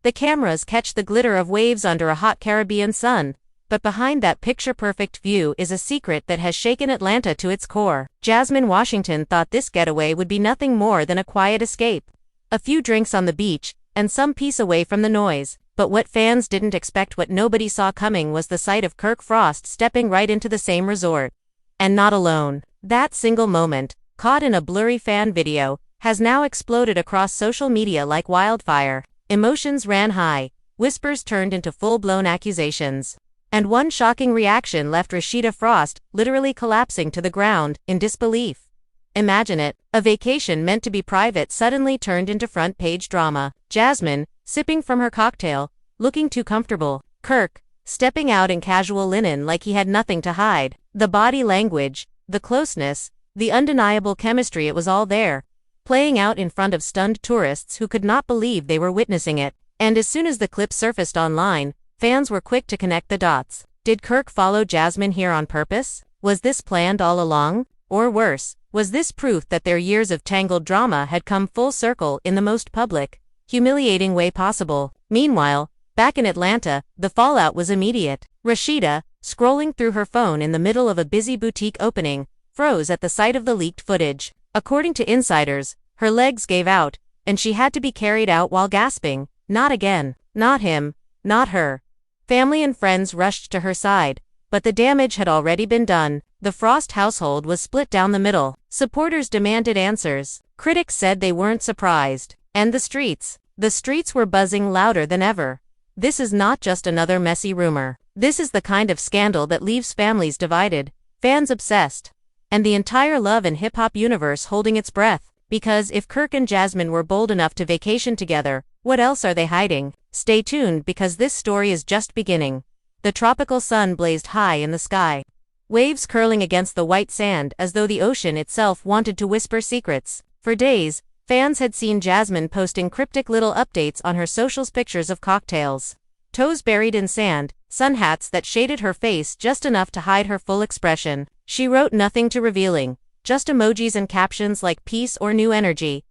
The cameras catch the glitter of waves under a hot Caribbean sun, but behind that picture-perfect view is a secret that has shaken Atlanta to its core. Jasmine Washington thought this getaway would be nothing more than a quiet escape. A few drinks on the beach, and some peace away from the noise. But what fans didn't expect, what nobody saw coming, was the sight of Kirk Frost stepping right into the same resort. And not alone. That single moment, caught in a blurry fan video, has now exploded across social media like wildfire. Emotions ran high, whispers turned into full-blown accusations. And one shocking reaction left Rasheeda Frost literally collapsing to the ground in disbelief. Imagine it, a vacation meant to be private suddenly turned into front-page drama. Jasmine, sipping from her cocktail, looking too comfortable. Kirk, stepping out in casual linen like he had nothing to hide. The body language, the closeness, the undeniable chemistry, it was all there, playing out in front of stunned tourists who could not believe they were witnessing it. And as soon as the clip surfaced online, fans were quick to connect the dots. Did Kirk follow Jasmine here on purpose? Was this planned all along? Or worse, was this proof that their years of tangled drama had come full circle in the most public, humiliating way possible? Meanwhile, back in Atlanta, the fallout was immediate. Rasheeda, scrolling through her phone in the middle of a busy boutique opening, froze at the sight of the leaked footage. According to insiders, her legs gave out, and she had to be carried out while gasping. Not again. Not him. Not her. Family and friends rushed to her side, but the damage had already been done. The Frost household was split down the middle. Supporters demanded answers. Critics said they weren't surprised. And the streets were buzzing louder than ever. This is not just another messy rumor. This is the kind of scandal that leaves families divided, fans obsessed, and the entire love and hip-hop universe holding its breath. Because if Kirk and Jasmine were bold enough to vacation together, what else are they hiding? Stay tuned, because this story is just beginning. The tropical sun blazed high in the sky, waves curling against the white sand as though the ocean itself wanted to whisper secrets. For days, fans had seen Jasmine posting cryptic little updates on her socials, pictures of cocktails, toes buried in sand, sun hats that shaded her face just enough to hide her full expression. She wrote nothing too revealing, just emojis and captions like peace or new energy.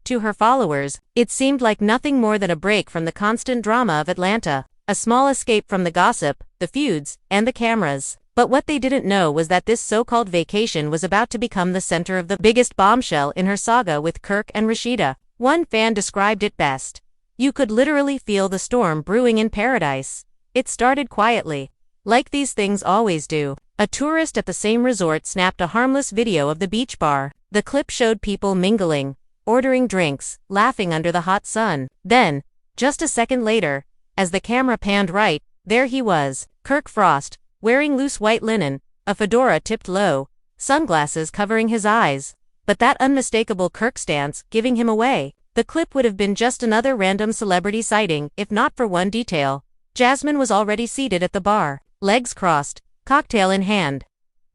To her followers, it seemed like nothing more than a break from the constant drama of Atlanta, a small escape from the gossip, the feuds, and the cameras. But what they didn't know was that this so-called vacation was about to become the center of the biggest bombshell in her saga with Kirk and Rasheeda. One fan described it best. You could literally feel the storm brewing in paradise. It started quietly, like these things always do. A tourist at the same resort snapped a harmless video of the beach bar. The clip showed people mingling, ordering drinks, laughing under the hot sun. Then, just a second later, as the camera panned right, there he was, Kirk Frost, wearing loose white linen, a fedora tipped low, sunglasses covering his eyes. But that unmistakable Kirk stance giving him away. The clip would have been just another random celebrity sighting if not for one detail. Jasmine was already seated at the bar, legs crossed, cocktail in hand,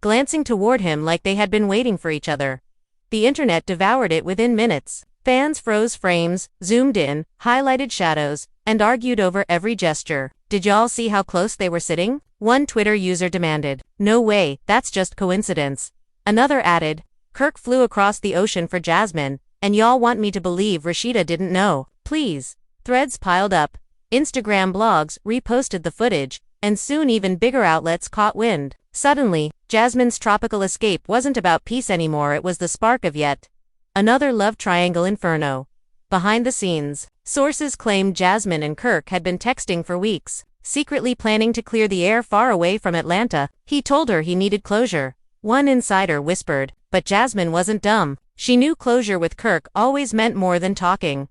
glancing toward him like they had been waiting for each other. The internet devoured it within minutes. Fans froze frames, zoomed in, highlighted shadows, and argued over every gesture. Did y'all see how close they were sitting? One Twitter user demanded. No way, that's just coincidence. Another added, Kirk flew across the ocean for Jasmine, and y'all want me to believe Rasheeda didn't know? Please. Threads piled up. Instagram blogs reposted the footage, and soon even bigger outlets caught wind. Suddenly, Jasmine's tropical escape wasn't about peace anymore, it was the spark of yet another love triangle inferno. Behind the scenes, sources claimed Jasmine and Kirk had been texting for weeks, secretly planning to clear the air far away from Atlanta. He told her he needed closure. One insider whispered, but Jasmine wasn't dumb. She knew closure with Kirk always meant more than talking.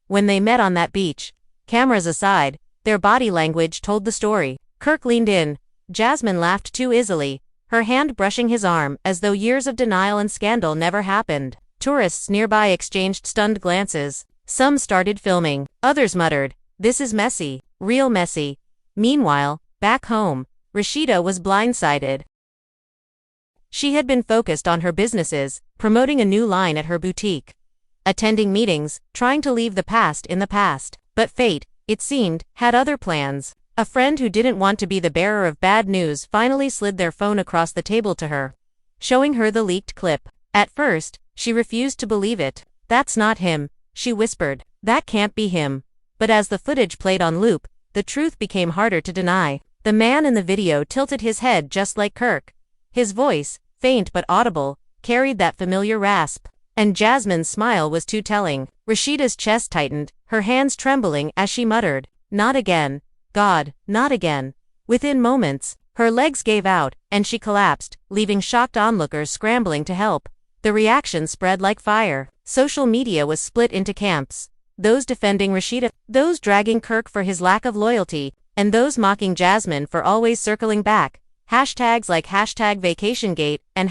When they met on that beach, cameras aside, their body language told the story. Kirk leaned in. Jasmine laughed too easily, her hand brushing his arm as though years of denial and scandal never happened. Tourists nearby exchanged stunned glances. Some started filming. Others muttered, "This is messy. Real messy." Meanwhile, back home, Rasheeda was blindsided. She had been focused on her businesses, promoting a new line at her boutique, attending meetings, trying to leave the past in the past. But fate, it seemed, had other plans. A friend who didn't want to be the bearer of bad news finally slid their phone across the table to her, showing her the leaked clip. At first, she refused to believe it. "That's not him," she whispered. "That can't be him." But as the footage played on loop, the truth became harder to deny. The man in the video tilted his head just like Kirk. His voice, faint but audible, carried that familiar rasp. And Jasmine's smile was too telling. Rasheeda's chest tightened, her hands trembling as she muttered, "Not again. God, not again." Within moments, her legs gave out, and she collapsed, leaving shocked onlookers scrambling to help. The reaction spread like fire. Social media was split into camps. Those defending Rasheeda, those dragging Kirk for his lack of loyalty, and those mocking Jasmine for always circling back. Hashtags like #VacationGate and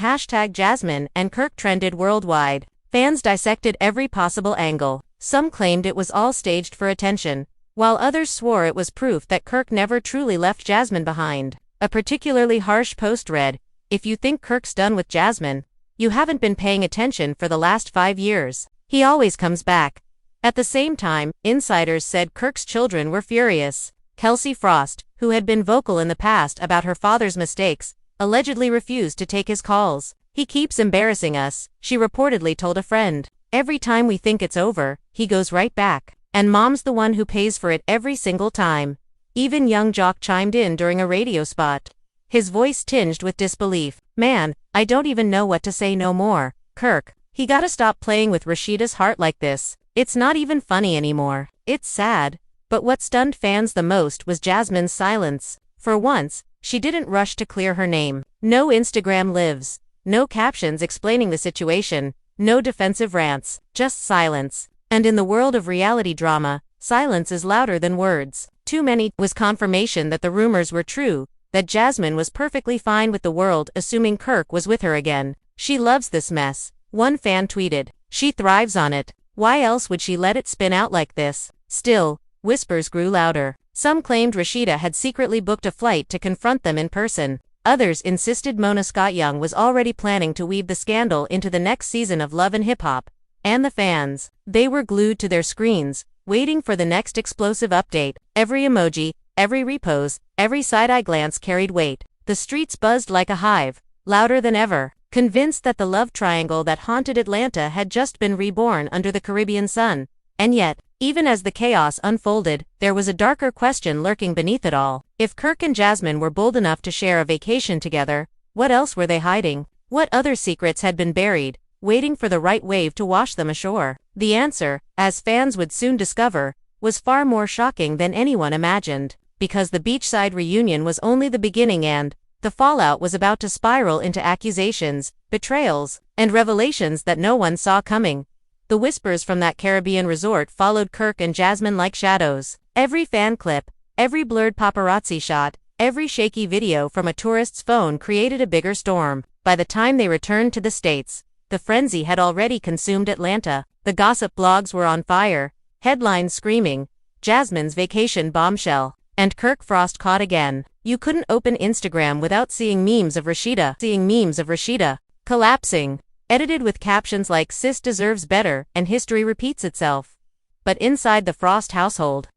#Jasmine and Kirk trended worldwide. Fans dissected every possible angle. Some claimed it was all staged for attention, while others swore it was proof that Kirk never truly left Jasmine behind. A particularly harsh post read, "If you think Kirk's done with Jasmine, you haven't been paying attention for the last 5 years. He always comes back." At the same time, insiders said Kirk's children were furious. Kelsey Frost, who had been vocal in the past about her father's mistakes, allegedly refused to take his calls. "He keeps embarrassing us," she reportedly told a friend. "Every time we think it's over, he goes right back. And Mom's the one who pays for it every single time." Even young Jock chimed in during a radio spot. His voice tinged with disbelief. "Man, I don't even know what to say no more. Kirk, he gotta stop playing with Rasheeda's heart like this. It's not even funny anymore. It's sad." But what stunned fans the most was Jasmine's silence. For once, she didn't rush to clear her name. No Instagram lives. No captions explaining the situation. No defensive rants. Just silence. And in the world of reality drama, silence is louder than words. Too many was confirmation that the rumors were true, that Jasmine was perfectly fine with the world assuming Kirk was with her again. "She loves this mess," one fan tweeted. "She thrives on it. Why else would she let it spin out like this?" Still, whispers grew louder. Some claimed Rasheeda had secretly booked a flight to confront them in person. Others insisted Mona Scott Young was already planning to weave the scandal into the next season of Love and Hip Hop. And the fans, they were glued to their screens, waiting for the next explosive update. Every emoji, every repost, every side-eye glance carried weight. The streets buzzed like a hive, louder than ever, convinced that the love triangle that haunted Atlanta had just been reborn under the Caribbean sun. And yet, even as the chaos unfolded, there was a darker question lurking beneath it all. If Kirk and Jasmine were bold enough to share a vacation together, what else were they hiding? What other secrets had been buried, waiting for the right wave to wash them ashore? The answer, as fans would soon discover, was far more shocking than anyone imagined. Because the beachside reunion was only the beginning and the fallout was about to spiral into accusations, betrayals, and revelations that no one saw coming. The whispers from that Caribbean resort followed Kirk and Jasmine like shadows. Every fan clip, every blurred paparazzi shot, every shaky video from a tourist's phone created a bigger storm. By the time they returned to the States, the frenzy had already consumed Atlanta. The gossip blogs were on fire, headlines screaming, "Jasmine's vacation bombshell," and Kirk Frost caught again. You couldn't open Instagram without seeing memes of Rasheeda collapsing, edited with captions like "Sis deserves better" and "History repeats itself." But inside the Frost household,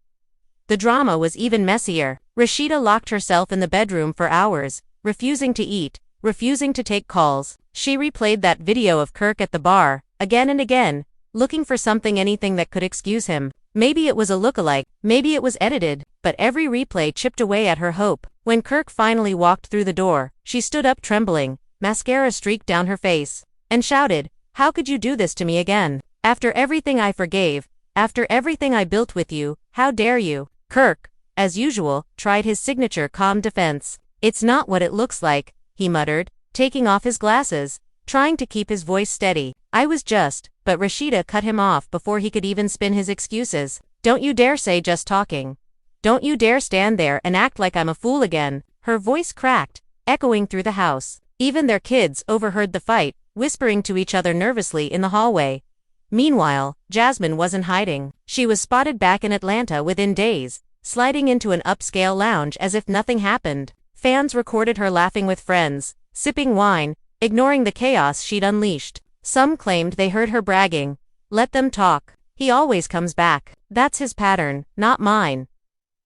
the drama was even messier. Rasheeda locked herself in the bedroom for hours, refusing to eat, refusing to take calls. She replayed that video of Kirk at the bar, again and again, looking for anything that could excuse him. Maybe it was a lookalike, maybe it was edited, but every replay chipped away at her hope. When Kirk finally walked through the door, she stood up trembling, mascara streaked down her face, and shouted, "How could you do this to me again? After everything I forgave, after everything I built with you, how dare you?" Kirk, as usual, tried his signature calm defense. "It's not what it looks like," he muttered, taking off his glasses, trying to keep his voice steady. "I was just," but Rasheeda cut him off before he could even spin his excuses. "Don't you dare say just talking. Don't you dare stand there and act like I'm a fool again." Her voice cracked, echoing through the house. Even their kids overheard the fight, whispering to each other nervously in the hallway. Meanwhile, Jasmine wasn't hiding. She was spotted back in Atlanta within days, sliding into an upscale lounge as if nothing happened. Fans recorded her laughing with friends, sipping wine, ignoring the chaos she'd unleashed. Some claimed they heard her bragging, "Let them talk. He always comes back. That's his pattern, not mine."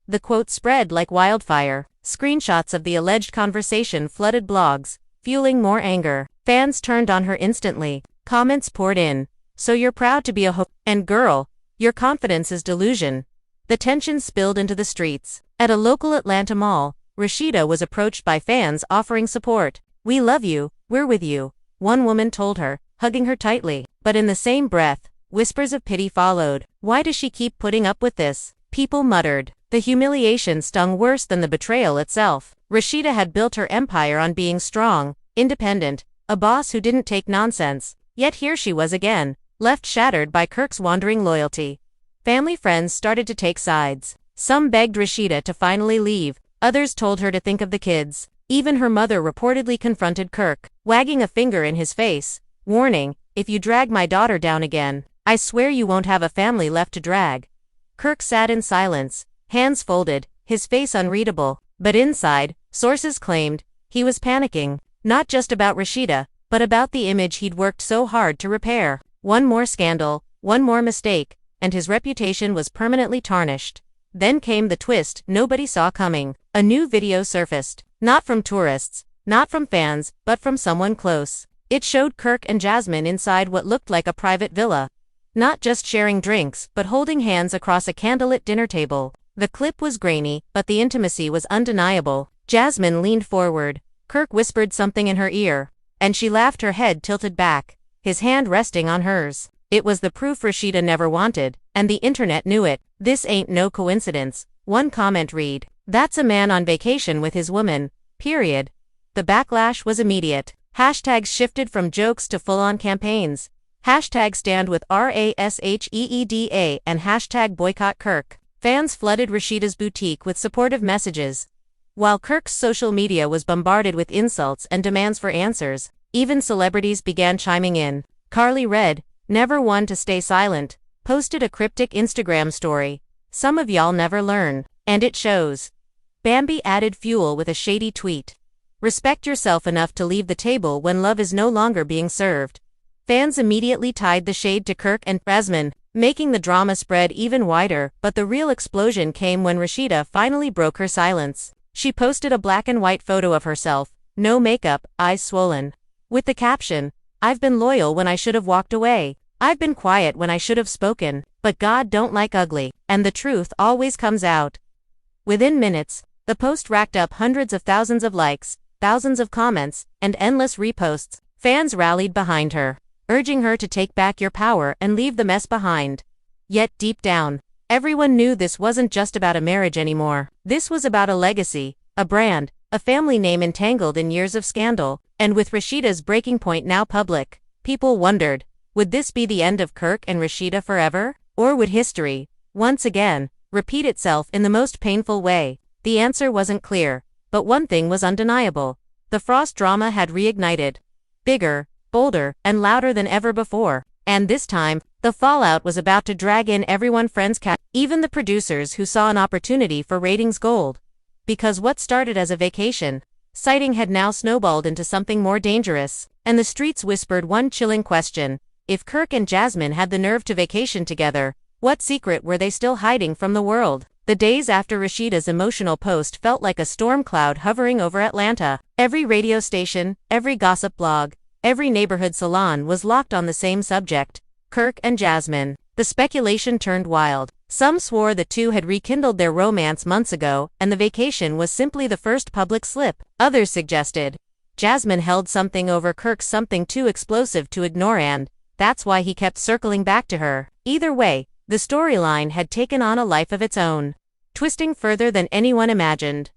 The quote spread like wildfire. Screenshots of the alleged conversation flooded blogs, fueling more anger. Fans turned on her instantly. Comments poured in. "So you're proud to be a and girl, your confidence is delusion." The tension spilled into the streets. At a local Atlanta mall, Rasheeda was approached by fans offering support. "We love you, we're with you," one woman told her, hugging her tightly. But in the same breath, whispers of pity followed. "Why does she keep putting up with this?" people muttered. The humiliation stung worse than the betrayal itself. Rasheeda had built her empire on being strong, independent, a boss who didn't take nonsense. Yet here she was again, left shattered by Kirk's wandering loyalty. Family friends started to take sides. Some begged Rasheeda to finally leave, others told her to think of the kids. Even her mother reportedly confronted Kirk, wagging a finger in his face, warning, "If you drag my daughter down again, I swear you won't have a family left to drag." Kirk sat in silence, hands folded, his face unreadable, but inside, sources claimed, he was panicking, not just about Rasheeda, but about the image he'd worked so hard to repair. One more scandal, one more mistake, and his reputation was permanently tarnished. Then came the twist nobody saw coming. A new video surfaced, not from tourists, not from fans, but from someone close. It showed Kirk and Jasmine inside what looked like a private villa. Not just sharing drinks, but holding hands across a candlelit dinner table. The clip was grainy, but the intimacy was undeniable. Jasmine leaned forward. Kirk whispered something in her ear, and she laughed, her head tilted back, his hand resting on hers. It was the proof Rasheeda never wanted, and the internet knew it. "This ain't no coincidence," one comment read. "That's a man on vacation with his woman, period." The backlash was immediate. Hashtags shifted from jokes to full-on campaigns. Hashtag stand with Rasheeda and hashtag boycott Kirk. Fans flooded Rasheeda's boutique with supportive messages, while Kirk's social media was bombarded with insults and demands for answers. Even celebrities began chiming in. Carly Red, never one to stay silent, posted a cryptic Instagram story. "Some of y'all never learn, and it shows." Bambi added fuel with a shady tweet. "Respect yourself enough to leave the table when love is no longer being served." Fans immediately tied the shade to Kirk and Jasmine, making the drama spread even wider, but the real explosion came when Rasheeda finally broke her silence. She posted a black and white photo of herself, no makeup, eyes swollen, with the caption, "I've been loyal when I should have walked away. I've been quiet when I should have spoken, but God don't like ugly, and the truth always comes out." Within minutes, the post racked up hundreds of thousands of likes, thousands of comments, and endless reposts. Fans rallied behind her, urging her to take back your power and leave the mess behind. Yet deep down, everyone knew this wasn't just about a marriage anymore. This was about a legacy, a brand, a family name entangled in years of scandal. And with Rasheeda's breaking point now public, people wondered, would this be the end of Kirk and Rasheeda forever? Or would history, once again, repeat itself in the most painful way? The answer wasn't clear, but one thing was undeniable. The Frost drama had reignited. Bigger, bolder, and louder than ever before. And this time, the fallout was about to drag in everyone friends, even the producers who saw an opportunity for ratings gold. Because what started as a vacation sighting had now snowballed into something more dangerous, and the streets whispered one chilling question. If Kirk and Jasmine had the nerve to vacation together, what secret were they still hiding from the world? The days after Rasheeda's emotional post felt like a storm cloud hovering over Atlanta. Every radio station, every gossip blog, every neighborhood salon was locked on the same subject, Kirk and Jasmine. The speculation turned wild. Some swore the two had rekindled their romance months ago, and the vacation was simply the first public slip. Others suggested Jasmine held something over Kirk, something too explosive to ignore, and that's why he kept circling back to her. Either way, the storyline had taken on a life of its own, twisting further than anyone imagined.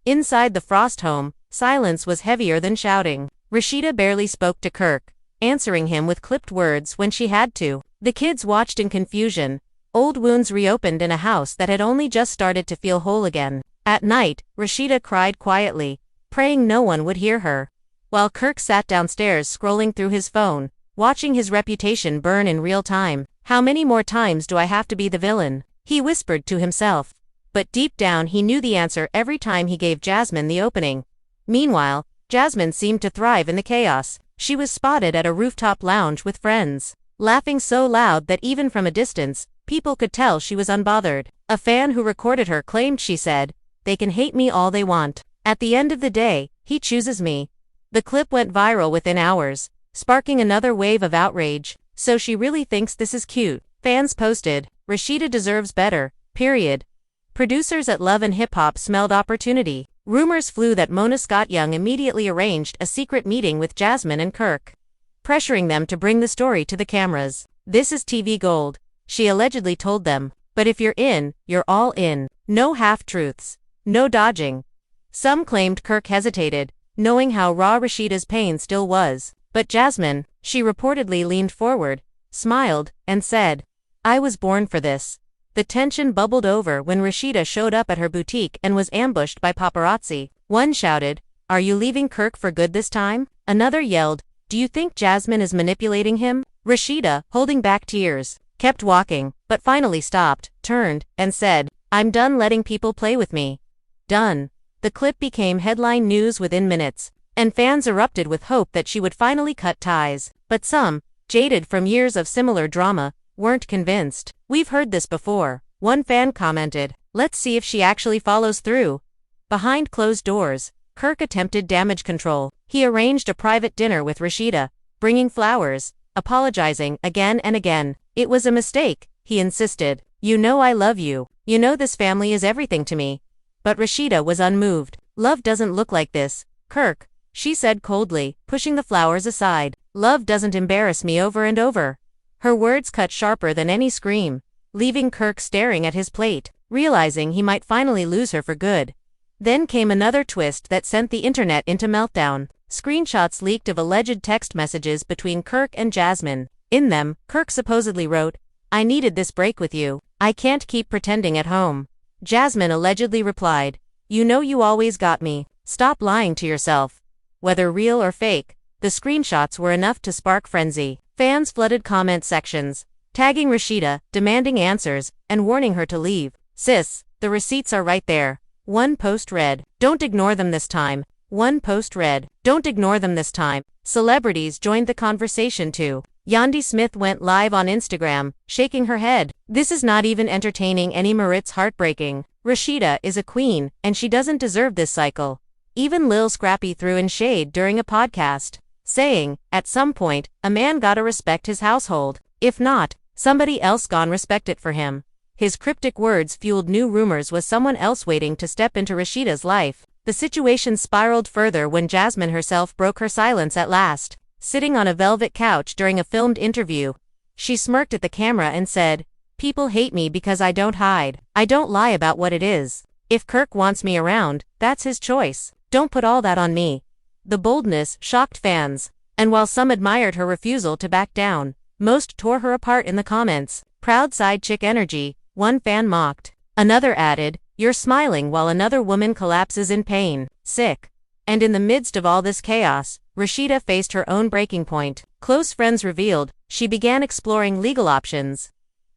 Inside the Frost home, silence was heavier than shouting. Rasheeda barely spoke to Kirk, answering him with clipped words when she had to. The kids watched in confusion. Old wounds reopened in a house that had only just started to feel whole again. At night, Rasheeda cried quietly, praying no one would hear her, while Kirk sat downstairs scrolling through his phone, watching his reputation burn in real time. "How many more times do I have to be the villain?" he whispered to himself. But deep down he knew the answer every time he gave Jasmine the opening. Meanwhile, Jasmine seemed to thrive in the chaos. She was spotted at a rooftop lounge with friends, laughing so loud that even from a distance, people could tell she was unbothered. A fan who recorded her claimed she said, "They can hate me all they want. At the end of the day, he chooses me." The clip went viral within hours, sparking another wave of outrage. "So she really thinks this is cute," fans posted. "Rasheeda deserves better. Period. Producers at Love and Hip Hop smelled opportunity. Rumors flew that Mona Scott Young immediately arranged a secret meeting with Jasmine and Kirk, pressuring them to bring the story to the cameras. "This is TV gold," she allegedly told them. "But if you're in, you're all in. No half-truths. No dodging." Some claimed Kirk hesitated, knowing how raw Rasheeda's pain still was. But Jasmine, she reportedly leaned forward, smiled, and said, "I was born for this." The tension bubbled over when Rasheeda showed up at her boutique and was ambushed by paparazzi. One shouted, "Are you leaving Kirk for good this time?" Another yelled, "Do you think Jasmine is manipulating him?" Rasheeda, holding back tears, kept walking, but finally stopped, turned, and said, "I'm done letting people play with me. Done." The clip became headline news within minutes, and fans erupted with hope that she would finally cut ties. But some, jaded from years of similar drama, weren't convinced. "We've heard this before," one fan commented. "Let's see if she actually follows through." Behind closed doors, Kirk attempted damage control. He arranged a private dinner with Rasheeda, bringing flowers, apologizing again and again. "It was a mistake," he insisted. "You know I love you. You know this family is everything to me." But Rasheeda was unmoved. "Love doesn't look like this, Kirk," she said coldly, pushing the flowers aside. "Love doesn't embarrass me over and over." Her words cut sharper than any scream, leaving Kirk staring at his plate, realizing he might finally lose her for good. Then came another twist that sent the internet into meltdown. Screenshots leaked of alleged text messages between Kirk and Jasmine. In them, Kirk supposedly wrote, "I needed this break with you. I can't keep pretending at home." Jasmine allegedly replied, "You know you always got me. Stop lying to yourself." Whether real or fake, the screenshots were enough to spark frenzy. Fans flooded comment sections, tagging Rasheeda, demanding answers, and warning her to leave. "Sis, the receipts are right there." One post read, "Don't ignore them this time." One post read, "Don't ignore them this time." Celebrities joined the conversation too. Yandi Smith went live on Instagram, shaking her head. "This is not even entertaining anymore, it's heartbreaking. Rasheeda is a queen, and she doesn't deserve this cycle." Even Lil Scrappy threw in shade during a podcast, saying, "At some point, a man gotta respect his household. If not, somebody else gon' respect it for him." His cryptic words fueled new rumors with someone else waiting to step into Rasheeda's life. The situation spiraled further when Jasmine herself broke her silence at last. Sitting on a velvet couch during a filmed interview, she smirked at the camera and said, "People hate me because I don't hide. I don't lie about what it is. If Kirk wants me around, that's his choice. Don't put all that on me." The boldness shocked fans, and while some admired her refusal to back down, most tore her apart in the comments. "Proud side chick energy," one fan mocked. Another added, "You're smiling while another woman collapses in pain. Sick." And in the midst of all this chaos, Rasheeda faced her own breaking point. Close friends revealed she began exploring legal options,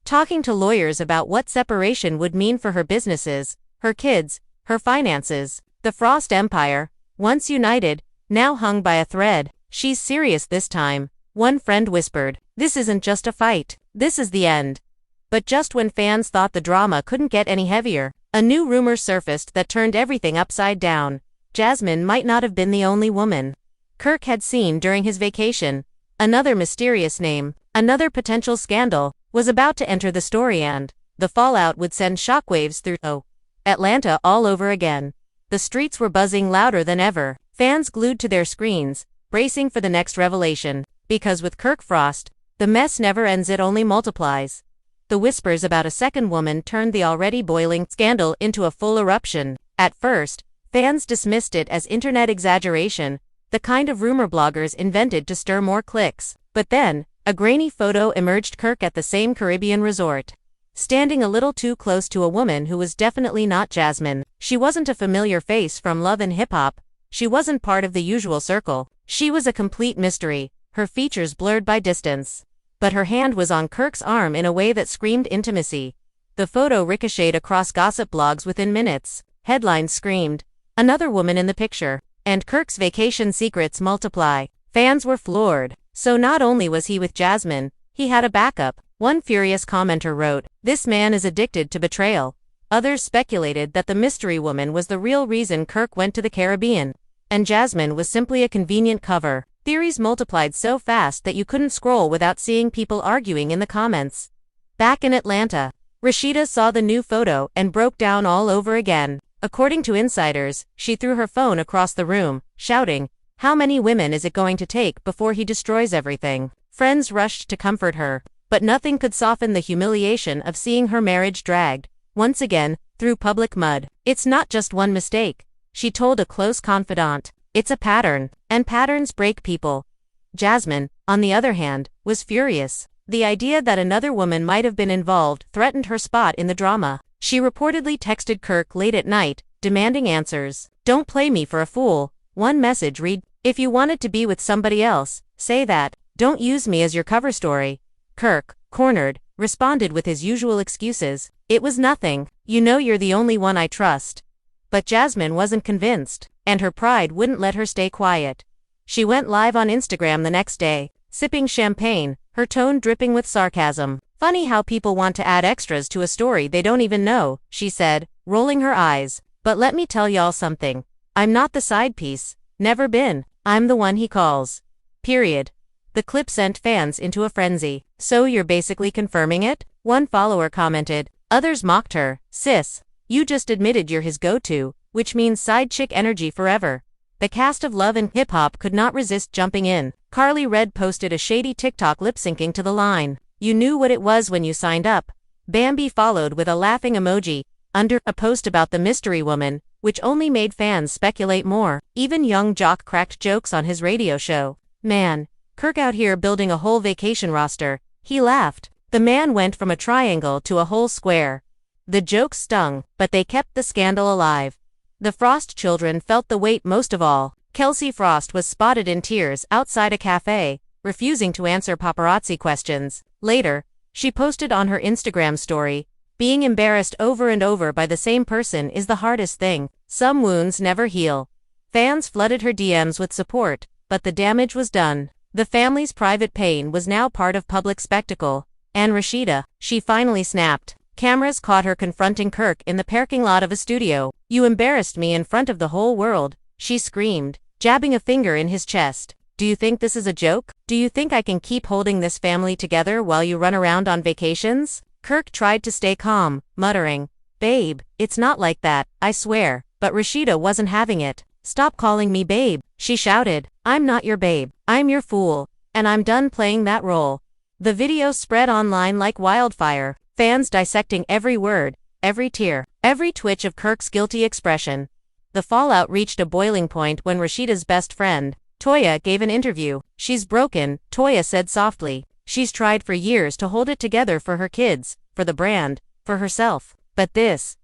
talking to lawyers about what separation would mean for her businesses, her kids, her finances. The Frost Empire, once united, now hung by a thread. "She's serious this time," one friend whispered. "This isn't just a fight. This is the end." But just when fans thought the drama couldn't get any heavier, a new rumor surfaced that turned everything upside down. Jasmine might not have been the only woman Kirk had seen during his vacation. Another mysterious name, another potential scandal, was about to enter the story, and the fallout would send shockwaves through Atlanta all over again. The streets were buzzing louder than ever, fans glued to their screens, bracing for the next revelation. Because with Kirk Frost, the mess never ends, it only multiplies. The whispers about a second woman turned the already boiling scandal into a full eruption. At first, fans dismissed it as internet exaggeration, the kind of rumor bloggers invented to stir more clicks. But then, a grainy photo emerged: Kirk at the same Caribbean resort, standing a little too close to a woman who was definitely not Jasmine. She wasn't a familiar face from Love and Hip Hop. She wasn't part of the usual circle. She was a complete mystery, her features blurred by distance. But her hand was on Kirk's arm in a way that screamed intimacy. The photo ricocheted across gossip blogs within minutes. Headlines screamed, "Another woman in the picture," and "Kirk's vacation secrets multiply." Fans were floored. So not only was he with Jasmine, he had a backup. One furious commenter wrote, "This man is addicted to betrayal." Others speculated that the mystery woman was the real reason Kirk went to the Caribbean, and Jasmine was simply a convenient cover. Theories multiplied so fast that you couldn't scroll without seeing people arguing in the comments. Back in Atlanta, Rasheeda saw the new photo and broke down all over again. According to insiders, she threw her phone across the room, shouting, "How many women is it going to take before he destroys everything?" Friends rushed to comfort her, but nothing could soften the humiliation of seeing her marriage dragged, once again, through public mud. "It's not just one mistake," she told a close confidant. "It's a pattern, and patterns break people." Jasmine, on the other hand, was furious. The idea that another woman might have been involved threatened her spot in the drama. She reportedly texted Kirk late at night, demanding answers. "Don't play me for a fool." One message read, "If you wanted to be with somebody else, say that. Don't use me as your cover story." Kirk, cornered, responded with his usual excuses. "It was nothing. You know you're the only one I trust." But Jasmine wasn't convinced, and her pride wouldn't let her stay quiet. She went live on Instagram the next day, sipping champagne, her tone dripping with sarcasm. "Funny how people want to add extras to a story they don't even know," she said, rolling her eyes. "But let me tell y'all something. I'm not the side piece. Never been. I'm the one he calls. Period." The clip sent fans into a frenzy. "So you're basically confirming it?" one follower commented. Others mocked her. "Sis, you just admitted you're his go-to, which means side chick energy forever." The cast of Love and Hip Hop could not resist jumping in. Carly Red posted a shady TikTok lip-syncing to the line, "You knew what it was when you signed up." Bambi followed with a laughing emoji, under a post about the mystery woman, which only made fans speculate more. Even Young Jock cracked jokes on his radio show. "Man, Kirk out here building a whole vacation roster," he laughed. The man went from a triangle to a whole square. The jokes stung, but they kept the scandal alive. The Frost children felt the weight most of all. Kelsey Frost was spotted in tears outside a cafe, refusing to answer paparazzi questions. Later, she posted on her Instagram story, "Being embarrassed over and over by the same person is the hardest thing. Some wounds never heal." Fans flooded her DMs with support, but the damage was done. The family's private pain was now part of public spectacle. And Rasheeda, she finally snapped. Cameras caught her confronting Kirk in the parking lot of a studio. "You embarrassed me in front of the whole world," she screamed, jabbing a finger in his chest. "Do you think this is a joke? Do you think I can keep holding this family together while you run around on vacations?" Kirk tried to stay calm, muttering, "Babe, it's not like that, I swear." But Rasheeda wasn't having it. "Stop calling me babe," she shouted. "I'm not your babe, I'm your fool, and I'm done playing that role." The video spread online like wildfire, fans dissecting every word, every tear, every twitch of Kirk's guilty expression. The fallout reached a boiling point when Rasheeda's best friend, Toya, gave an interview. "She's broken," Toya said softly. "She's tried for years to hold it together for her kids, for the brand, for herself. But this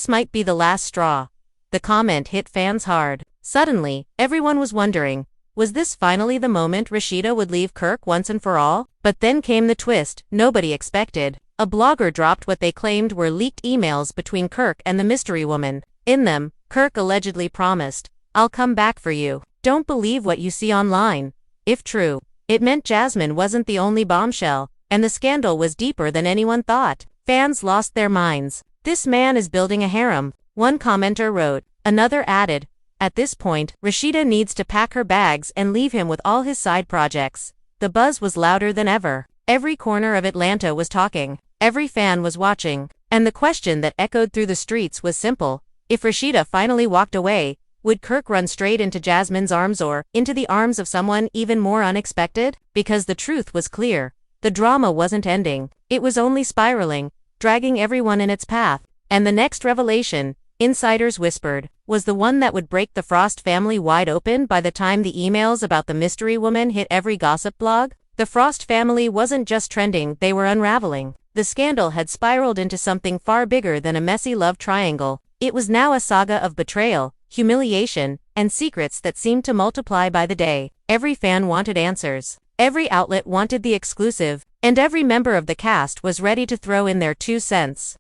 might be the last straw." The comment hit fans hard. Suddenly, everyone was wondering, was this finally the moment Rasheeda would leave Kirk once and for all? But then came the twist nobody expected. A blogger dropped what they claimed were leaked emails between Kirk and the mystery woman. In them, Kirk allegedly promised, "I'll come back for you. Don't believe what you see online." If true, it meant Jasmine wasn't the only bombshell, and the scandal was deeper than anyone thought. Fans lost their minds. "This man is building a harem," one commenter wrote. Another added, "At this point, Rasheeda needs to pack her bags and leave him with all his side projects." The buzz was louder than ever. Every corner of Atlanta was talking. Every fan was watching. And the question that echoed through the streets was simple. If Rasheeda finally walked away, would Kirk run straight into Jasmine's arms or into the arms of someone even more unexpected? Because the truth was clear. The drama wasn't ending. It was only spiraling, dragging everyone in its path. And the next revelation, insiders whispered, was the one that would break the Frost family wide open by the time the emails about the mystery woman hit every gossip blog. The Frost family wasn't just trending, they were unraveling. The scandal had spiraled into something far bigger than a messy love triangle. It was now a saga of betrayal, humiliation, and secrets that seemed to multiply by the day. Every fan wanted answers. Every outlet wanted the exclusive, and every member of the cast was ready to throw in their 2 cents.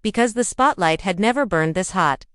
Because the spotlight had never burned this hot.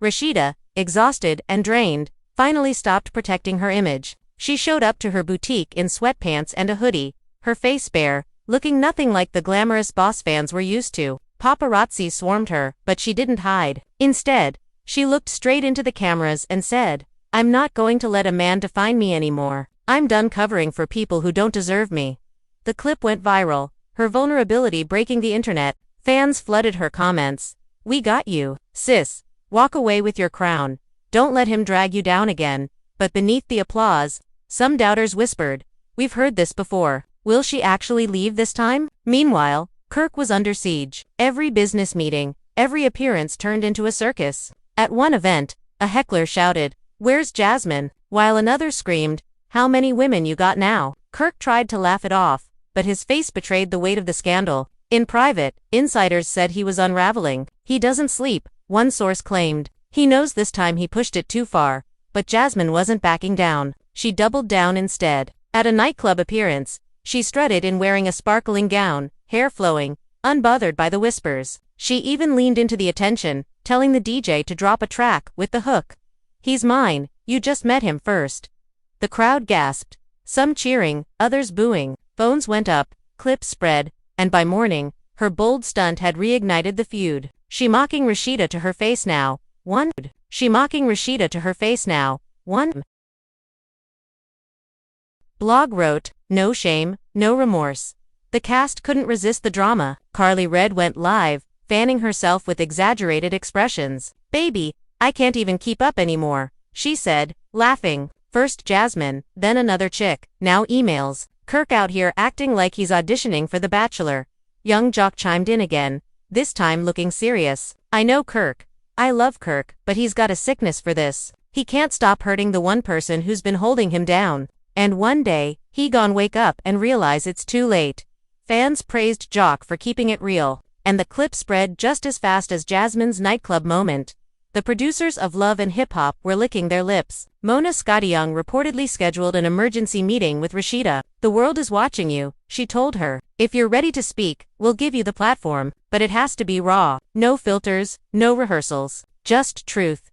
Rasheeda, exhausted and drained, finally stopped protecting her image. She showed up to her boutique in sweatpants and a hoodie, her face bare, looking nothing like the glamorous boss fans were used to. Paparazzi swarmed her, but she didn't hide. Instead, she looked straight into the cameras and said, "I'm not going to let a man define me anymore. I'm done covering for people who don't deserve me." The clip went viral, her vulnerability breaking the internet. Fans flooded her comments. "We got you, sis. Walk away with your crown. Don't let him drag you down again." But beneath the applause, some doubters whispered, "We've heard this before. Will she actually leave this time?" Meanwhile, Kirk was under siege. Every business meeting, every appearance turned into a circus. At one event, a heckler shouted, "Where's Jasmine?" while another screamed, "How many women you got now?" Kirk tried to laugh it off, but his face betrayed the weight of the scandal. In private, insiders said he was unraveling. "He doesn't sleep," one source claimed. "He knows this time he pushed it too far." But Jasmine wasn't backing down. She doubled down instead. At a nightclub appearance, she strutted in wearing a sparkling gown, hair flowing, unbothered by the whispers. She even leaned into the attention, telling the DJ to drop a track with the hook. "He's mine, you just met him first." The crowd gasped, some cheering, others booing. Phones went up, clips spread, and by morning, her bold stunt had reignited the feud. She mocking Rasheeda to her face now. She mocking Rasheeda to her face now. Blog wrote, "No shame, no remorse." The cast couldn't resist the drama. Carly Red went live, fanning herself with exaggerated expressions. "Baby, I can't even keep up anymore," she said, laughing. First Jasmine, then another chick, now emails. Kirk out here acting like he's auditioning for The Bachelor. Young Jock chimed in again, this time looking serious. "I know Kirk. I love Kirk, but he's got a sickness for this. He can't stop hurting the one person who's been holding him down. And one day, he gon' wake up and realize it's too late." Fans praised Jock for keeping it real, and the clip spread just as fast as Jasmine's nightclub moment. The producers of Love and Hip Hop were licking their lips. Mona Scottyyoung reportedly scheduled an emergency meeting with Rasheeda. "The world is watching you," she told her. "If you're ready to speak, we'll give you the platform, but it has to be raw. No filters, no rehearsals, just truth."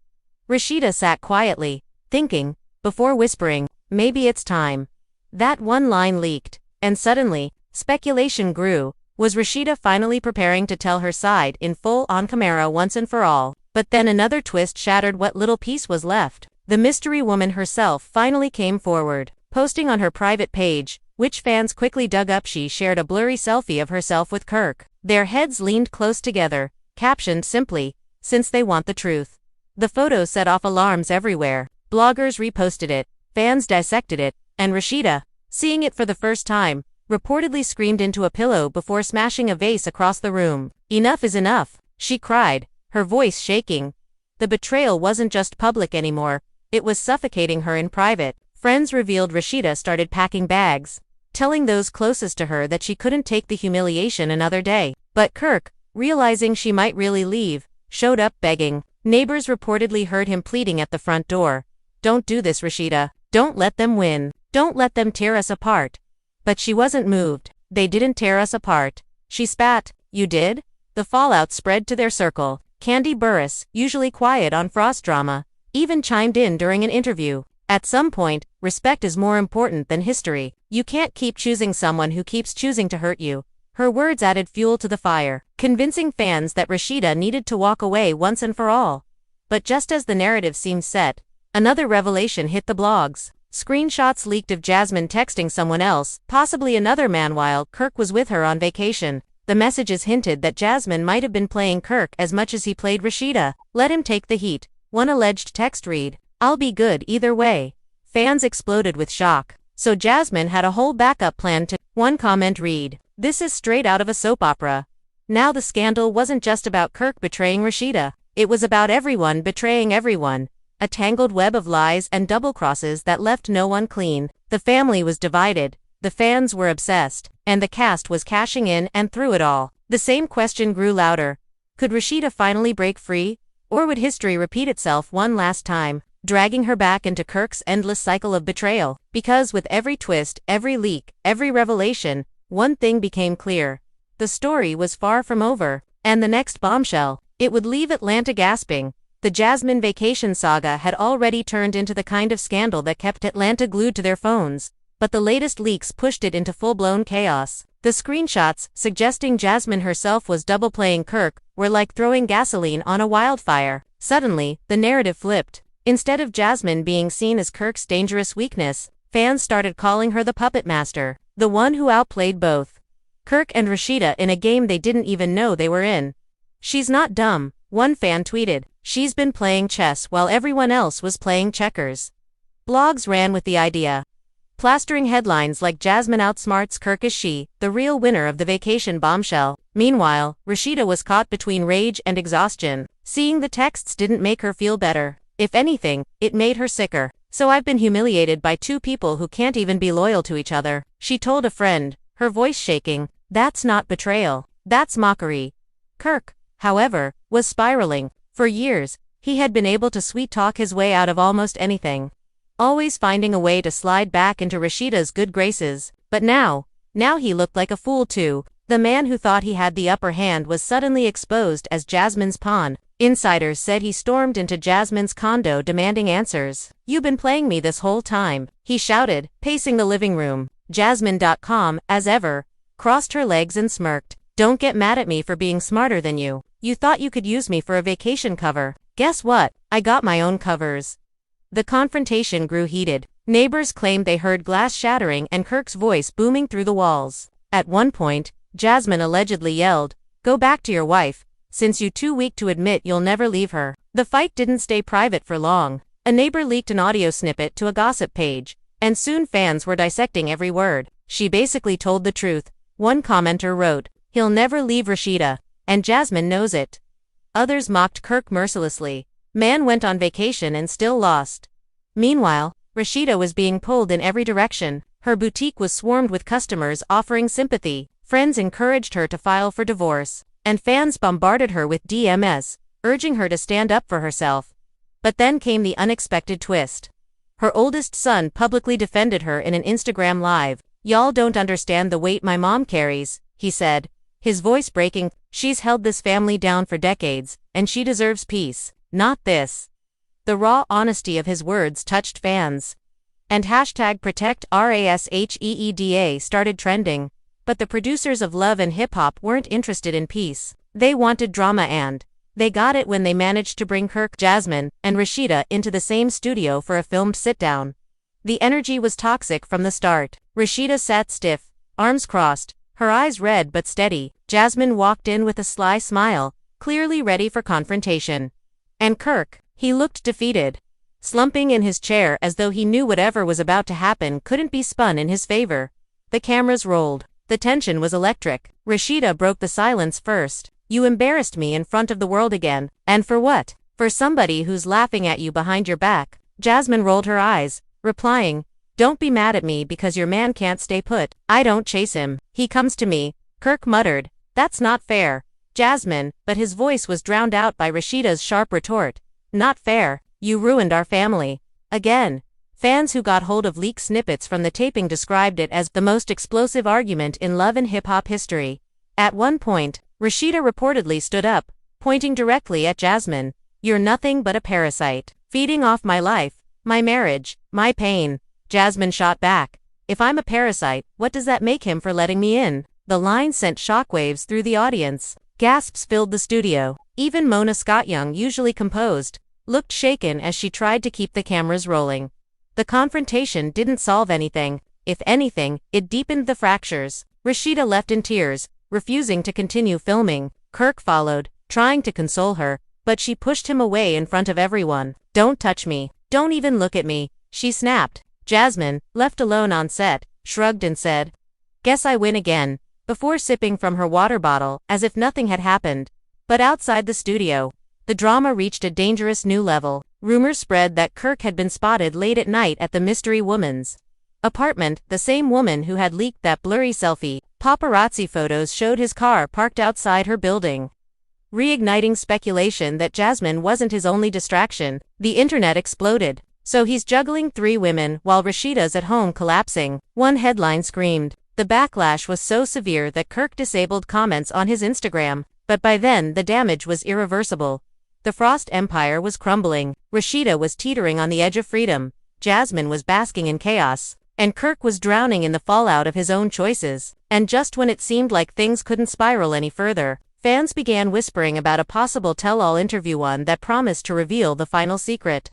Rasheeda sat quietly, thinking, before whispering, "Maybe it's time." That one line leaked, and suddenly, speculation grew. Was Rasheeda finally preparing to tell her side in full on camera once and for all? But then another twist shattered what little piece was left. The mystery woman herself finally came forward. Posting on her private page, which fans quickly dug up, she shared a blurry selfie of herself with Kirk. Their heads leaned close together, captioned simply, "Since they want the truth." The photo set off alarms everywhere. Bloggers reposted it, fans dissected it, and Rasheeda, seeing it for the first time, reportedly screamed into a pillow before smashing a vase across the room. "Enough is enough," she cried, her voice shaking. The betrayal wasn't just public anymore, it was suffocating her in private. Friends revealed Rasheeda started packing bags, telling those closest to her that she couldn't take the humiliation another day. But Kirk, realizing she might really leave, showed up begging. Neighbors reportedly heard him pleading at the front door. "Don't do this, Rasheeda. Don't let them win. Don't let them tear us apart." But she wasn't moved. "They didn't tear us apart," she spat. "You did?" The fallout spread to their circle. Candy Burris, usually quiet on Frost drama, even chimed in during an interview. "At some point, respect is more important than history. You can't keep choosing someone who keeps choosing to hurt you." Her words added fuel to the fire, convincing fans that Rasheeda needed to walk away once and for all. But just as the narrative seemed set, another revelation hit the blogs. Screenshots leaked of Jasmine texting someone else, possibly another man, while Kirk was with her on vacation. The messages hinted that Jasmine might have been playing Kirk as much as he played Rasheeda. "Let him take the heat," one alleged text read. "I'll be good either way." Fans exploded with shock. So Jasmine had a whole backup plan to. One comment read, "This is straight out of a soap opera." Now the scandal wasn't just about Kirk betraying Rasheeda. It was about everyone betraying everyone. A tangled web of lies and double crosses that left no one clean. The family was divided. The fans were obsessed, and the cast was cashing in and through it all. The same question grew louder. Could Rasheeda finally break free? Or would history repeat itself one last time, dragging her back into Kirk's endless cycle of betrayal? Because with every twist, every leak, every revelation, one thing became clear. The story was far from over, and the next bombshell, it would leave Atlanta gasping. The Jasmine vacation saga had already turned into the kind of scandal that kept Atlanta glued to their phones. But the latest leaks pushed it into full-blown chaos. The screenshots, suggesting Jasmine herself was double-playing Kirk, were like throwing gasoline on a wildfire. Suddenly, the narrative flipped. Instead of Jasmine being seen as Kirk's dangerous weakness, fans started calling her the puppet master, the one who outplayed both. Kirk and Rasheeda in a game they didn't even know they were in. She's not dumb, one fan tweeted. She's been playing chess while everyone else was playing checkers. Blogs ran with the idea, plastering headlines like Jasmine outsmarts Kirk. Is she the real winner of the vacation bombshell? Meanwhile, Rasheeda was caught between rage and exhaustion. Seeing the texts didn't make her feel better. If anything, it made her sicker. So I've been humiliated by two people who can't even be loyal to each other, she told a friend, her voice shaking. That's not betrayal, that's mockery. Kirk, however, was spiraling. For years, he had been able to sweet-talk his way out of almost anything, always finding a way to slide back into Rasheeda's good graces. But now he looked like a fool too. The man who thought he had the upper hand was suddenly exposed as Jasmine's pawn. Insiders said he stormed into Jasmine's condo demanding answers. "You've been playing me this whole time," he shouted, pacing the living room. Jasmine.com, as ever, crossed her legs and smirked. "Don't get mad at me for being smarter than you. You thought you could use me for a vacation cover. Guess what? I got my own covers." The confrontation grew heated. Neighbors claimed they heard glass shattering and Kirk's voice booming through the walls. At one point, Jasmine allegedly yelled, "Go back to your wife, since you're too weak to admit you'll never leave her." The fight didn't stay private for long. A neighbor leaked an audio snippet to a gossip page, and soon fans were dissecting every word. "She basically told the truth," one commenter wrote. "He'll never leave Rasheeda, and Jasmine knows it." Others mocked Kirk mercilessly. "Man went on vacation and still lost." Meanwhile, Rasheeda was being pulled in every direction. Her boutique was swarmed with customers offering sympathy. Friends encouraged her to file for divorce, and fans bombarded her with DMs, urging her to stand up for herself. But then came the unexpected twist. Her oldest son publicly defended her in an Instagram live. "Y'all don't understand the weight my mom carries," he said, his voice breaking. "She's held this family down for decades, and she deserves peace, not this." The raw honesty of his words touched fans, and hashtag #ProtectRasheeda started trending. But the producers of Love and Hip Hop weren't interested in peace. They wanted drama, and they got it when they managed to bring Kirk, Jasmine, and Rasheeda into the same studio for a filmed sit-down. The energy was toxic from the start. Rasheeda sat stiff, arms crossed, her eyes red but steady. Jasmine walked in with a sly smile, clearly ready for confrontation. And Kirk, he looked defeated, slumping in his chair as though he knew whatever was about to happen couldn't be spun in his favor. The cameras rolled. The tension was electric. Rasheeda broke the silence first. "You embarrassed me in front of the world again. And for what? For somebody who's laughing at you behind your back." Jasmine rolled her eyes, replying, "Don't be mad at me because your man can't stay put. I don't chase him. He comes to me." Kirk muttered, "That's not fair, Jasmine," but his voice was drowned out by Rasheeda's sharp retort. "Not fair. You ruined our family." Again. Fans who got hold of leaked snippets from the taping described it as the most explosive argument in Love and Hip Hop history. At one point, Rasheeda reportedly stood up, pointing directly at Jasmine. "You're nothing but a parasite, feeding off my life, my marriage, my pain." Jasmine shot back, "If I'm a parasite, what does that make him for letting me in?" The line sent shockwaves through the audience. Gasps filled the studio. Even Mona Scott-Young, usually composed, looked shaken as she tried to keep the cameras rolling. The confrontation didn't solve anything. If anything, it deepened the fractures. Rasheeda left in tears, refusing to continue filming. Kirk followed, trying to console her, but she pushed him away in front of everyone. "Don't touch me. Don't even look at me," she snapped. Jasmine, left alone on set, shrugged and said, "Guess I win again," before sipping from her water bottle as if nothing had happened. But outside the studio, the drama reached a dangerous new level. Rumors spread that Kirk had been spotted late at night at the mystery woman's apartment, the same woman who had leaked that blurry selfie. Paparazzi photos showed his car parked outside her building, reigniting speculation that Jasmine wasn't his only distraction. The internet exploded. "So he's juggling 3 women while Rasheeda's at home collapsing," one headline screamed. The backlash was so severe that Kirk disabled comments on his Instagram, but by then the damage was irreversible. The Frost Empire was crumbling. Rasheeda was teetering on the edge of freedom. Jasmine was basking in chaos, and Kirk was drowning in the fallout of his own choices. And just when it seemed like things couldn't spiral any further, fans began whispering about a possible tell-all interview, one that promised to reveal the final secret.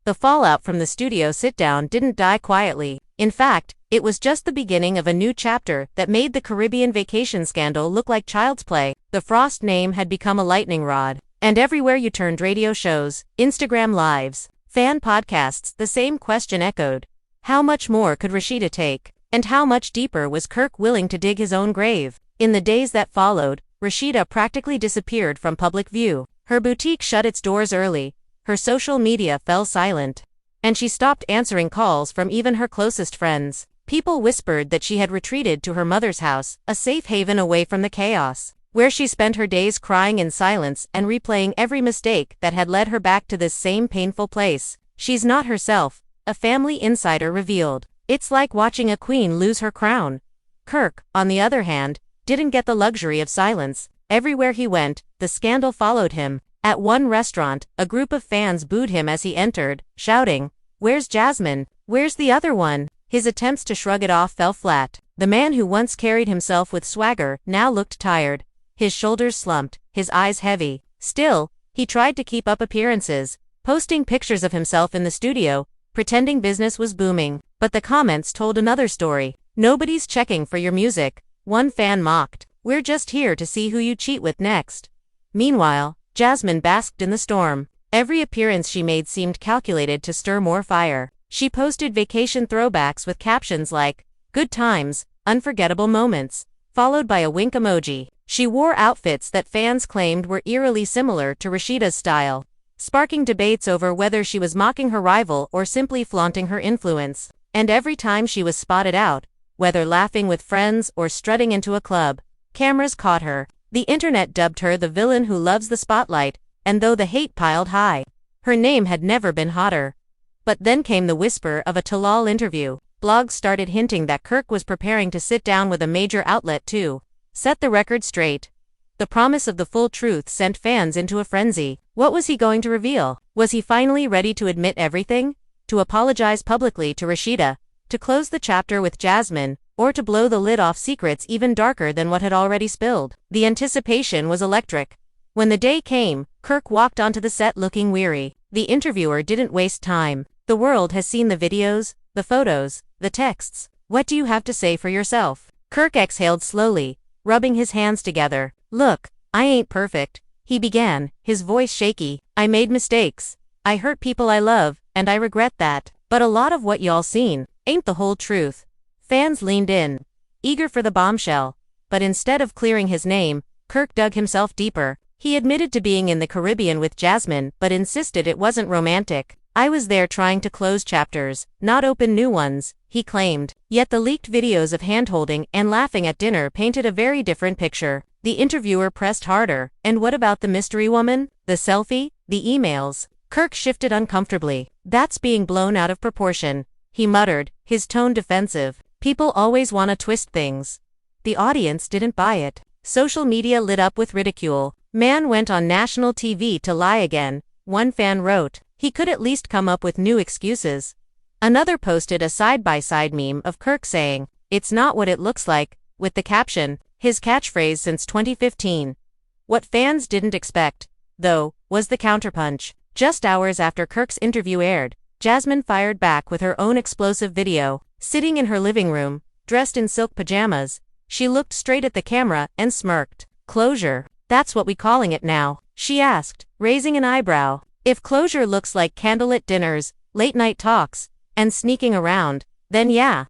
The fallout from the studio sit-down didn't die quietly. In fact, it was just the beginning of a new chapter that made the Caribbean vacation scandal look like child's play. The Frost name had become a lightning rod. And everywhere you turned, radio shows, Instagram lives, fan podcasts, the same question echoed. How much more could Rasheeda take? And how much deeper was Kirk willing to dig his own grave? In the days that followed, Rasheeda practically disappeared from public view. Her boutique shut its doors early, her social media fell silent, and she stopped answering calls from even her closest friends. People whispered that she had retreated to her mother's house, a safe haven away from the chaos, where she spent her days crying in silence and replaying every mistake that had led her back to this same painful place. She's not herself, a family insider revealed. It's like watching a queen lose her crown. Kirk, on the other hand, didn't get the luxury of silence. Everywhere he went, the scandal followed him. At one restaurant, a group of fans booed him as he entered, shouting, "Where's Jasmine? Where's the other one?" His attempts to shrug it off fell flat. The man who once carried himself with swagger now looked tired. His shoulders slumped, his eyes heavy. Still, he tried to keep up appearances, posting pictures of himself in the studio, pretending business was booming. But the comments told another story. "Nobody's checking for your music," one fan mocked. "We're just here to see who you cheat with next." Meanwhile, Jasmine basked in the storm. Every appearance she made seemed calculated to stir more fire. She posted vacation throwbacks with captions like, "Good times, unforgettable moments," followed by a wink emoji. She wore outfits that fans claimed were eerily similar to Rasheeda's style, sparking debates over whether she was mocking her rival or simply flaunting her influence. And every time she was spotted out, whether laughing with friends or strutting into a club, cameras caught her. The internet dubbed her the villain who loves the spotlight, and though the hate piled high, her name had never been hotter. But then came the whisper of a tell-all interview. Blogs started hinting that Kirk was preparing to sit down with a major outlet to set the record straight. The promise of the full truth sent fans into a frenzy. What was he going to reveal? Was he finally ready to admit everything? To apologize publicly to Rasheeda? To close the chapter with Jasmine? Or to blow the lid off secrets even darker than what had already spilled? The anticipation was electric. When the day came, Kirk walked onto the set looking weary. The interviewer didn't waste time. "The world has seen the videos, the photos, the texts. What do you have to say for yourself?" Kirk exhaled slowly, rubbing his hands together. "Look, I ain't perfect," he began, his voice shaky. "I made mistakes. I hurt people I love, and I regret that. But a lot of what y'all seen ain't the whole truth." Fans leaned in, eager for the bombshell. But instead of clearing his name, Kirk dug himself deeper. He admitted to being in the Caribbean with Jasmine, but insisted it wasn't romantic. "I was there trying to close chapters, not open new ones," he claimed. Yet the leaked videos of handholding and laughing at dinner painted a very different picture. The interviewer pressed harder. "And what about the mystery woman? The selfie? The emails?" Kirk shifted uncomfortably. "That's being blown out of proportion," he muttered, his tone defensive. "People always want to twist things." The audience didn't buy it. Social media lit up with ridicule. "Man went on national TV to lie again," one fan wrote. "He could at least come up with new excuses." Another posted a side-by-side meme of Kirk saying, "It's not what it looks like," with the caption, his catchphrase since 2015. What fans didn't expect, though, was the counterpunch. Just hours after Kirk's interview aired, Jasmine fired back with her own explosive video. Sitting in her living room, dressed in silk pajamas, she looked straight at the camera and smirked. "Closure, that's what we calling it now?" she asked, raising an eyebrow. "If closure looks like candlelit dinners, late-night talks, and sneaking around, then yeah,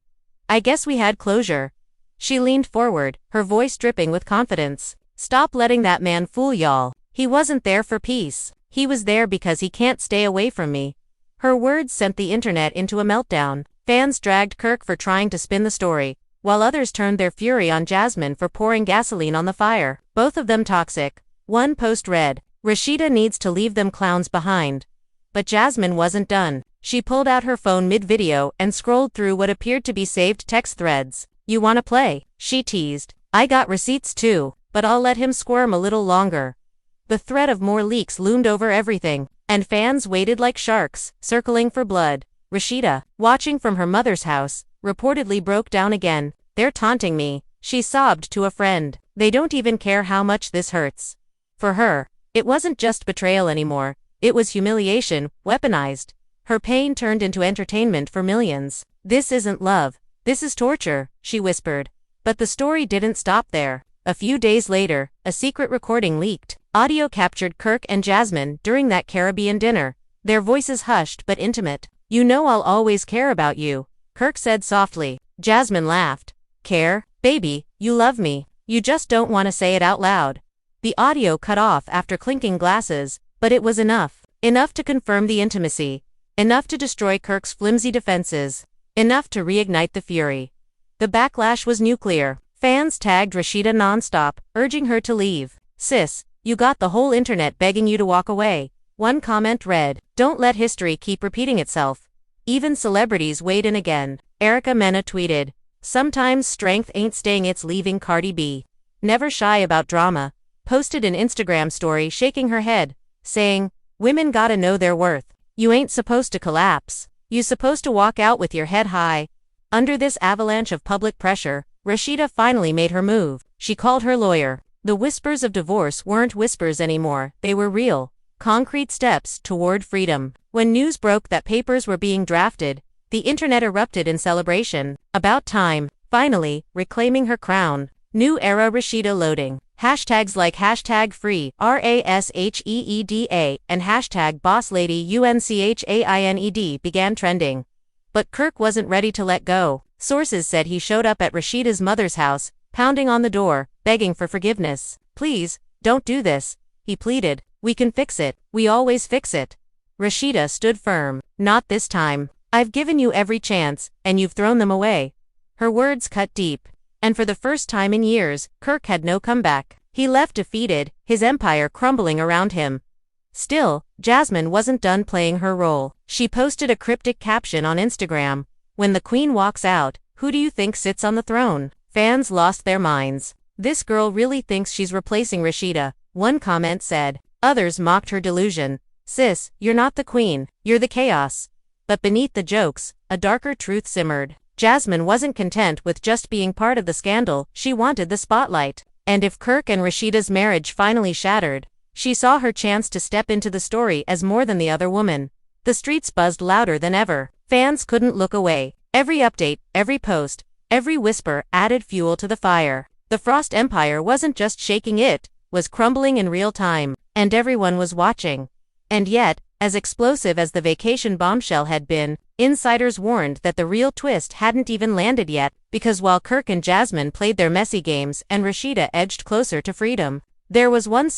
I guess we had closure." She leaned forward, her voice dripping with confidence. "Stop letting that man fool y'all. He wasn't there for peace. He was there because he can't stay away from me." Her words sent the internet into a meltdown. Fans dragged Kirk for trying to spin the story, while others turned their fury on Jasmine for pouring gasoline on the fire. "Both of them toxic." One post read, "Rasheeda needs to leave them clowns behind." But Jasmine wasn't done. She pulled out her phone mid-video and scrolled through what appeared to be saved text threads. "You wanna play?" she teased. "I got receipts too, but I'll let him squirm a little longer." The threat of more leaks loomed over everything, and fans waited like sharks, circling for blood. Rasheeda, watching from her mother's house, reportedly broke down again. "They're taunting me," she sobbed to a friend. "They don't even care how much this hurts." For her, it wasn't just betrayal anymore, it was humiliation, weaponized. Her pain turned into entertainment for millions. "This isn't love. This is torture," she whispered. But the story didn't stop there. A few days later, a secret recording leaked. Audio captured Kirk and Jasmine during that Caribbean dinner, their voices hushed but intimate. "You know I'll always care about you," Kirk said softly. Jasmine laughed. "Care? Baby, you love me. You just don't want to say it out loud." The audio cut off after clinking glasses, but it was enough. Enough to confirm the intimacy. Enough to destroy Kirk's flimsy defenses. Enough to reignite the fury. The backlash was nuclear. Fans tagged Rasheeda nonstop, urging her to leave. "Sis, you got the whole internet begging you to walk away." One comment read, "Don't let history keep repeating itself." Even celebrities weighed in again. Erica Mena tweeted, "Sometimes strength ain't staying, it's leaving." Cardi B, never shy about drama, posted an Instagram story shaking her head, saying, "Women gotta know their worth. You ain't supposed to collapse. You supposed to walk out with your head high." Under this avalanche of public pressure, Rasheeda finally made her move. She called her lawyer. The whispers of divorce weren't whispers anymore, they were real, concrete steps toward freedom. When news broke that papers were being drafted, the internet erupted in celebration. About time, finally, reclaiming her crown. New era Rasheeda loading. Hashtags like hashtag free RASHEEDA and hashtag BossLadyUnchained began trending. But Kirk wasn't ready to let go. Sources said he showed up at Rasheeda's mother's house, pounding on the door, begging for forgiveness. "Please, don't do this," he pleaded. "We can fix it. We always fix it." Rasheeda stood firm. "Not this time. I've given you every chance, and you've thrown them away." Her words cut deep. And for the first time in years, Kirk had no comeback. He left defeated, his empire crumbling around him. Still, Jasmine wasn't done playing her role. She posted a cryptic caption on Instagram, "When the queen walks out, who do you think sits on the throne?" Fans lost their minds. "This girl really thinks she's replacing Rasheeda," one comment said. Others mocked her delusion. "Sis, you're not the queen, you're the chaos." But beneath the jokes, a darker truth simmered. Jasmine wasn't content with just being part of the scandal, she wanted the spotlight. And if Kirk and Rasheeda's marriage finally shattered, she saw her chance to step into the story as more than the other woman. The streets buzzed louder than ever. Fans couldn't look away. Every update, every post, every whisper added fuel to the fire. The Frost Empire wasn't just shaking, it was crumbling in real time, and everyone was watching. And yet, as explosive as the vacation bombshell had been, insiders warned that the real twist hadn't even landed yet, because while Kirk and Jasmine played their messy games and Rasheeda edged closer to freedom, there was one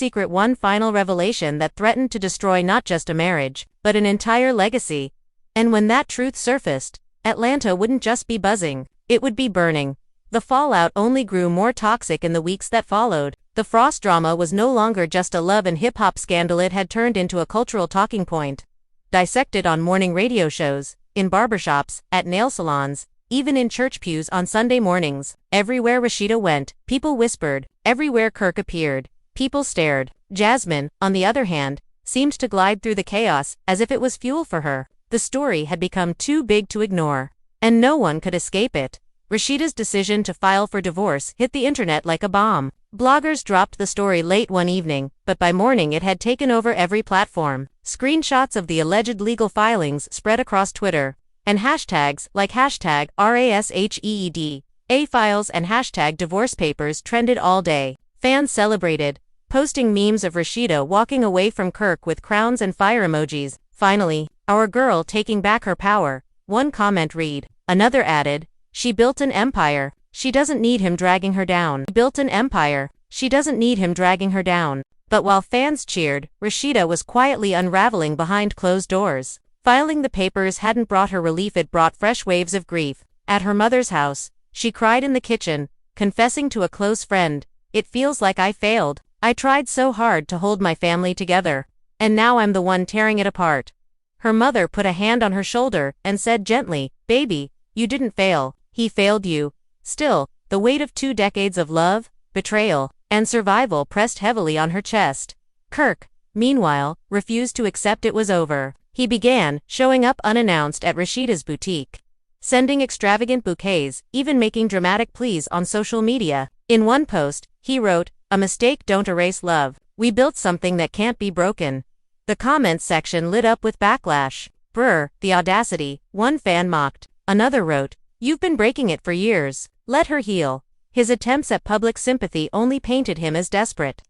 final revelation that threatened to destroy not just a marriage, but an entire legacy. And when that truth surfaced, Atlanta wouldn't just be buzzing, it would be burning. The fallout only grew more toxic in the weeks that followed. The Frost drama was no longer just a love and hip-hop scandal, it had turned into a cultural talking point. Dissected on morning radio shows, in barbershops, at nail salons, even in church pews on Sunday mornings. Everywhere Rasheeda went, people whispered. Everywhere Kirk appeared, people stared. Jasmine, on the other hand, seemed to glide through the chaos as if it was fuel for her. The story had become too big to ignore, and no one could escape it. Rasheeda's decision to file for divorce hit the internet like a bomb. Bloggers dropped the story late one evening, but by morning it had taken over every platform. Screenshots of the alleged legal filings spread across Twitter, and hashtags like hashtag RASHEED, A-Files and hashtag divorce papers trended all day. Fans celebrated, posting memes of Rasheeda walking away from Kirk with crowns and fire emojis. "Finally, our girl taking back her power," one comment read. Another added, "She built an empire. She doesn't need him dragging her down." Built an empire. She doesn't need him dragging her down. But while fans cheered, Rasheeda was quietly unraveling behind closed doors. Filing the papers hadn't brought her relief, it brought fresh waves of grief. At her mother's house, she cried in the kitchen, confessing to a close friend, "It feels like I failed. I tried so hard to hold my family together, and now I'm the one tearing it apart." Her mother put a hand on her shoulder and said gently, "Baby, you didn't fail. He failed you." Still, the weight of 2 decades of love, betrayal, and survival pressed heavily on her chest. Kirk, meanwhile, refused to accept it was over. He began showing up unannounced at Rasheeda's boutique, sending extravagant bouquets, even making dramatic pleas on social media. In one post, he wrote, "A mistake don't erase love. We built something that can't be broken." The comments section lit up with backlash. "Brr, the audacity," one fan mocked. Another wrote, "You've been breaking it for years. Let her heal." His attempts at public sympathy only painted him as desperate.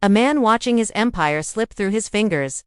A man watching his empire slip through his fingers.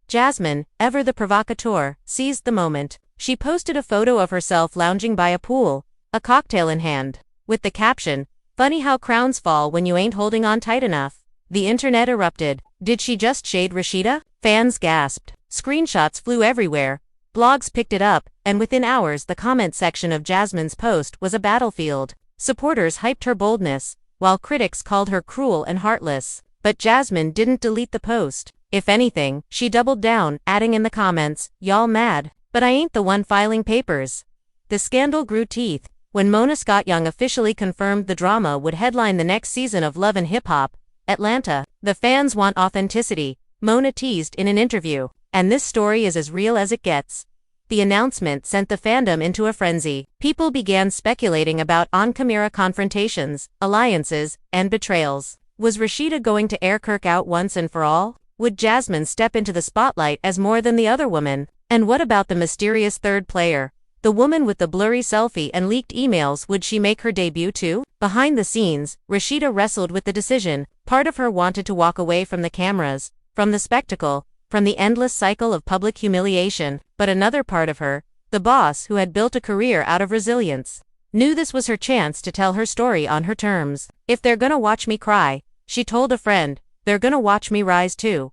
Jasmine, ever the provocateur, seized the moment. She posted a photo of herself lounging by a pool, a cocktail in hand, with the caption, "Funny how crowns fall when you ain't holding on tight enough." The internet erupted. Did she just shade Rasheeda? Fans gasped. Screenshots flew everywhere. Blogs picked it up, and within hours the comment section of Jasmine's post was a battlefield. Supporters hyped her boldness, while critics called her cruel and heartless. But Jasmine didn't delete the post. If anything, she doubled down, adding in the comments, "Y'all mad? But I ain't the one filing papers." The scandal grew teeth. When Mona Scott Young officially confirmed the drama would headline the next season of Love and Hip Hop, Atlanta, "The fans want authenticity," Mona teased in an interview. "And this story is as real as it gets." The announcement sent the fandom into a frenzy. People began speculating about on-camera confrontations, alliances, and betrayals. Was Rasheeda going to air Kirk out once and for all? Would Jasmine step into the spotlight as more than the other woman? And what about the mysterious third player? The woman with the blurry selfie and leaked emails, would she make her debut too? Behind the scenes, Rasheeda wrestled with the decision. Part of her wanted to walk away from the cameras, from the spectacle, from the endless cycle of public humiliation, but another part of her, the boss who had built a career out of resilience, knew this was her chance to tell her story on her terms. "If they're gonna watch me cry," she told a friend, "they're gonna watch me rise too."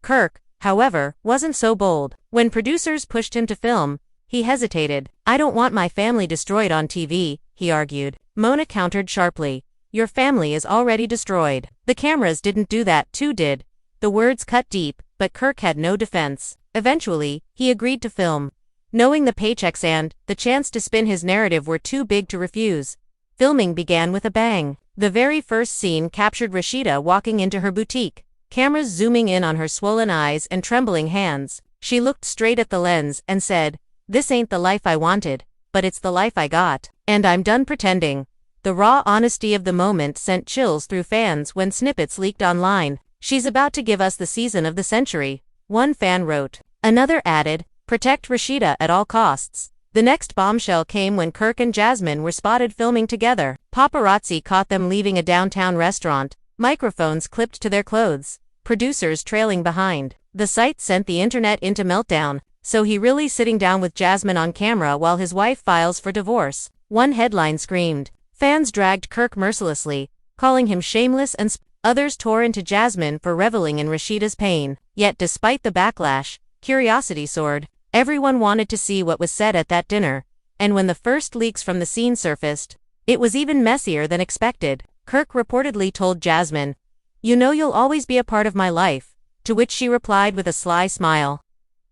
Kirk, however, wasn't so bold. When producers pushed him to film, he hesitated. "I don't want my family destroyed on TV," he argued. Mona countered sharply, "Your family is already destroyed. The cameras didn't do that, too did." The words cut deep, but Kirk had no defense. Eventually, he agreed to film, knowing the paychecks and the chance to spin his narrative were too big to refuse. Filming began with a bang. The very first scene captured Rasheeda walking into her boutique, cameras zooming in on her swollen eyes and trembling hands. She looked straight at the lens and said, "This ain't the life I wanted, but it's the life I got. And I'm done pretending." The raw honesty of the moment sent chills through fans when snippets leaked online. "She's about to give us the season of the century," one fan wrote. Another added, "Protect Rasheeda at all costs." The next bombshell came when Kirk and Jasmine were spotted filming together. Paparazzi caught them leaving a downtown restaurant, microphones clipped to their clothes, producers trailing behind. The sight sent the internet into meltdown. "So he really sitting down with Jasmine on camera while his wife files for divorce?" One headline screamed. Fans dragged Kirk mercilessly, calling him shameless and others tore into Jasmine for reveling in Rasheeda's pain. Yet despite the backlash, curiosity soared. Everyone wanted to see what was said at that dinner. And when the first leaks from the scene surfaced, it was even messier than expected. Kirk reportedly told Jasmine, "You know you'll always be a part of my life," to which she replied with a sly smile,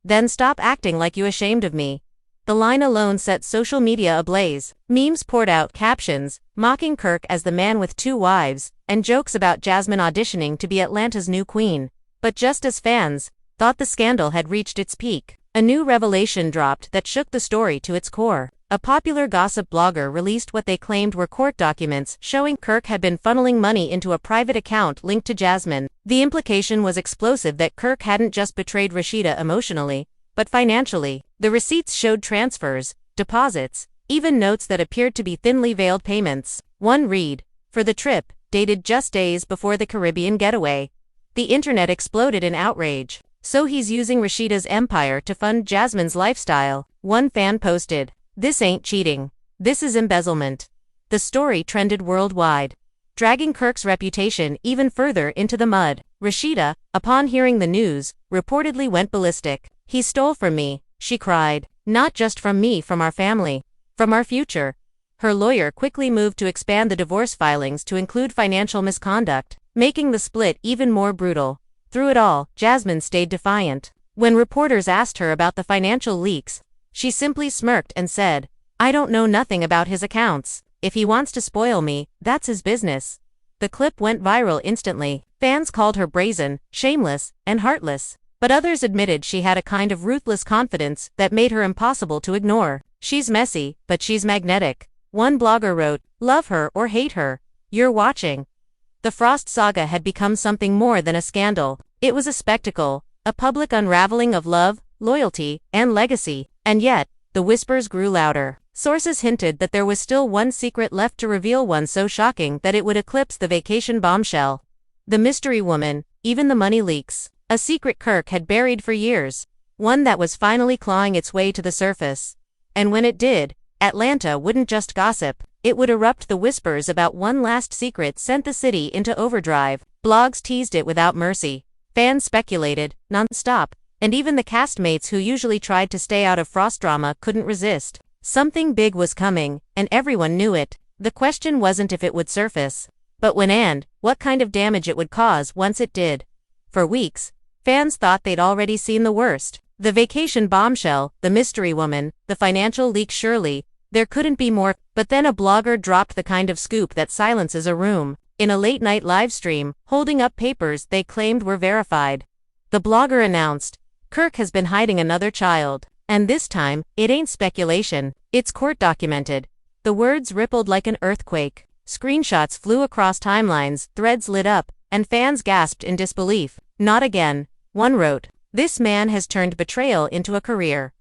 "Then stop acting like you ashamed of me." The line alone set social media ablaze. Memes poured out, captions mocking Kirk as the man with two wives, and jokes about Jasmine auditioning to be Atlanta's new queen. But just as fans thought the scandal had reached its peak, a new revelation dropped that shook the story to its core. A popular gossip blogger released what they claimed were court documents showing Kirk had been funneling money into a private account linked to Jasmine. The implication was explosive that Kirk hadn't just betrayed Rasheeda emotionally, but financially. The receipts showed transfers, deposits, even notes that appeared to be thinly veiled payments. One read, "For the trip, dated just days before the Caribbean getaway." The internet exploded in outrage. "So he's using Rasheeda's empire to fund Jasmine's lifestyle," one fan posted. "This ain't cheating. This is embezzlement." The story trended worldwide, dragging Kirk's reputation even further into the mud. Rasheeda, upon hearing the news, reportedly went ballistic. "He stole from me," she cried. "Not just from me, from our family. From our future." Her lawyer quickly moved to expand the divorce filings to include financial misconduct, making the split even more brutal. Through it all, Jasmine stayed defiant. When reporters asked her about the financial leaks, she simply smirked and said, "I don't know nothing about his accounts. If he wants to spoil me, that's his business." The clip went viral instantly. Fans called her brazen, shameless, and heartless. But others admitted she had a kind of ruthless confidence that made her impossible to ignore. "She's messy, but she's magnetic." One blogger wrote, "Love her or hate her, you're watching." The Frost saga had become something more than a scandal. It was a spectacle, a public unraveling of love, loyalty, and legacy. And yet, the whispers grew louder. Sources hinted that there was still one secret left to reveal, one so shocking that it would eclipse the vacation bombshell. The mystery woman, even the money leaks. A secret Kirk had buried for years. One that was finally clawing its way to the surface. And when it did, Atlanta wouldn't just gossip, it would erupt. The whispers about one last secret sent the city into overdrive. Blogs teased it without mercy. Fans speculated, non-stop, and even the castmates who usually tried to stay out of Frost drama couldn't resist. Something big was coming, and everyone knew it. The question wasn't if it would surface, but when and what kind of damage it would cause once it did. For weeks, fans thought they'd already seen the worst. The vacation bombshell, the mystery woman, the financial leak. Surely there couldn't be more. But then a blogger dropped the kind of scoop that silences a room. In a late-night livestream, holding up papers they claimed were verified. The blogger announced, Kirk has been hiding another child. And this time, it ain't speculation, it's court documented. The words rippled like an earthquake. Screenshots flew across timelines, threads lit up, and fans gasped in disbelief. Not again. One wrote, this man has turned betrayal into a career.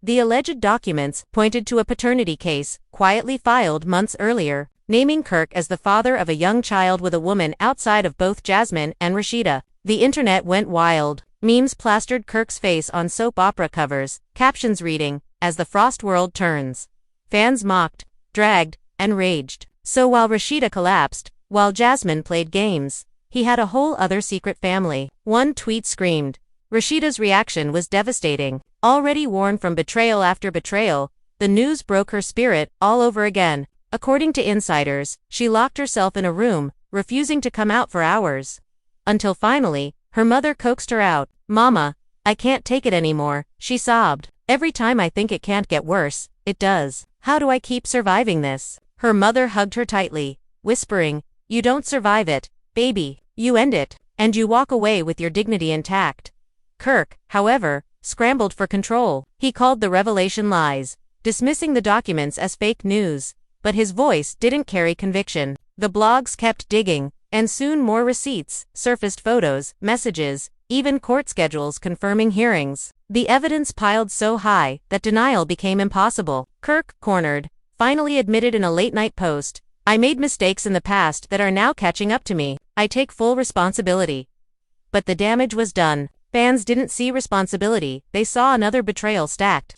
The alleged documents pointed to a paternity case, quietly filed months earlier, naming Kirk as the father of a young child with a woman outside of both Jasmine and Rasheeda. The internet went wild. Memes plastered Kirk's face on soap opera covers, captions reading, as the Frost world turns. Fans mocked, dragged, and raged. So while Rasheeda collapsed, while Jasmine played games, he had a whole other secret family. One tweet screamed. Rasheeda's reaction was devastating. Already worn from betrayal after betrayal, the news broke her spirit all over again. According to insiders, she locked herself in a room, refusing to come out for hours. Until finally, her mother coaxed her out. Mama, I can't take it anymore, she sobbed. Every time I think it can't get worse, it does. How do I keep surviving this? Her mother hugged her tightly, whispering, you don't survive it, baby, you end it, and you walk away with your dignity intact. Kirk, however, scrambled for control. He called the revelation lies, dismissing the documents as fake news, but his voice didn't carry conviction. The blogs kept digging, and soon more receipts surfaced, photos, messages, even court schedules confirming hearings. The evidence piled so high that denial became impossible. Kirk, cornered, finally admitted in a late-night post, I made mistakes in the past that are now catching up to me. I take full responsibility. But the damage was done. Fans didn't see responsibility, they saw another betrayal stacked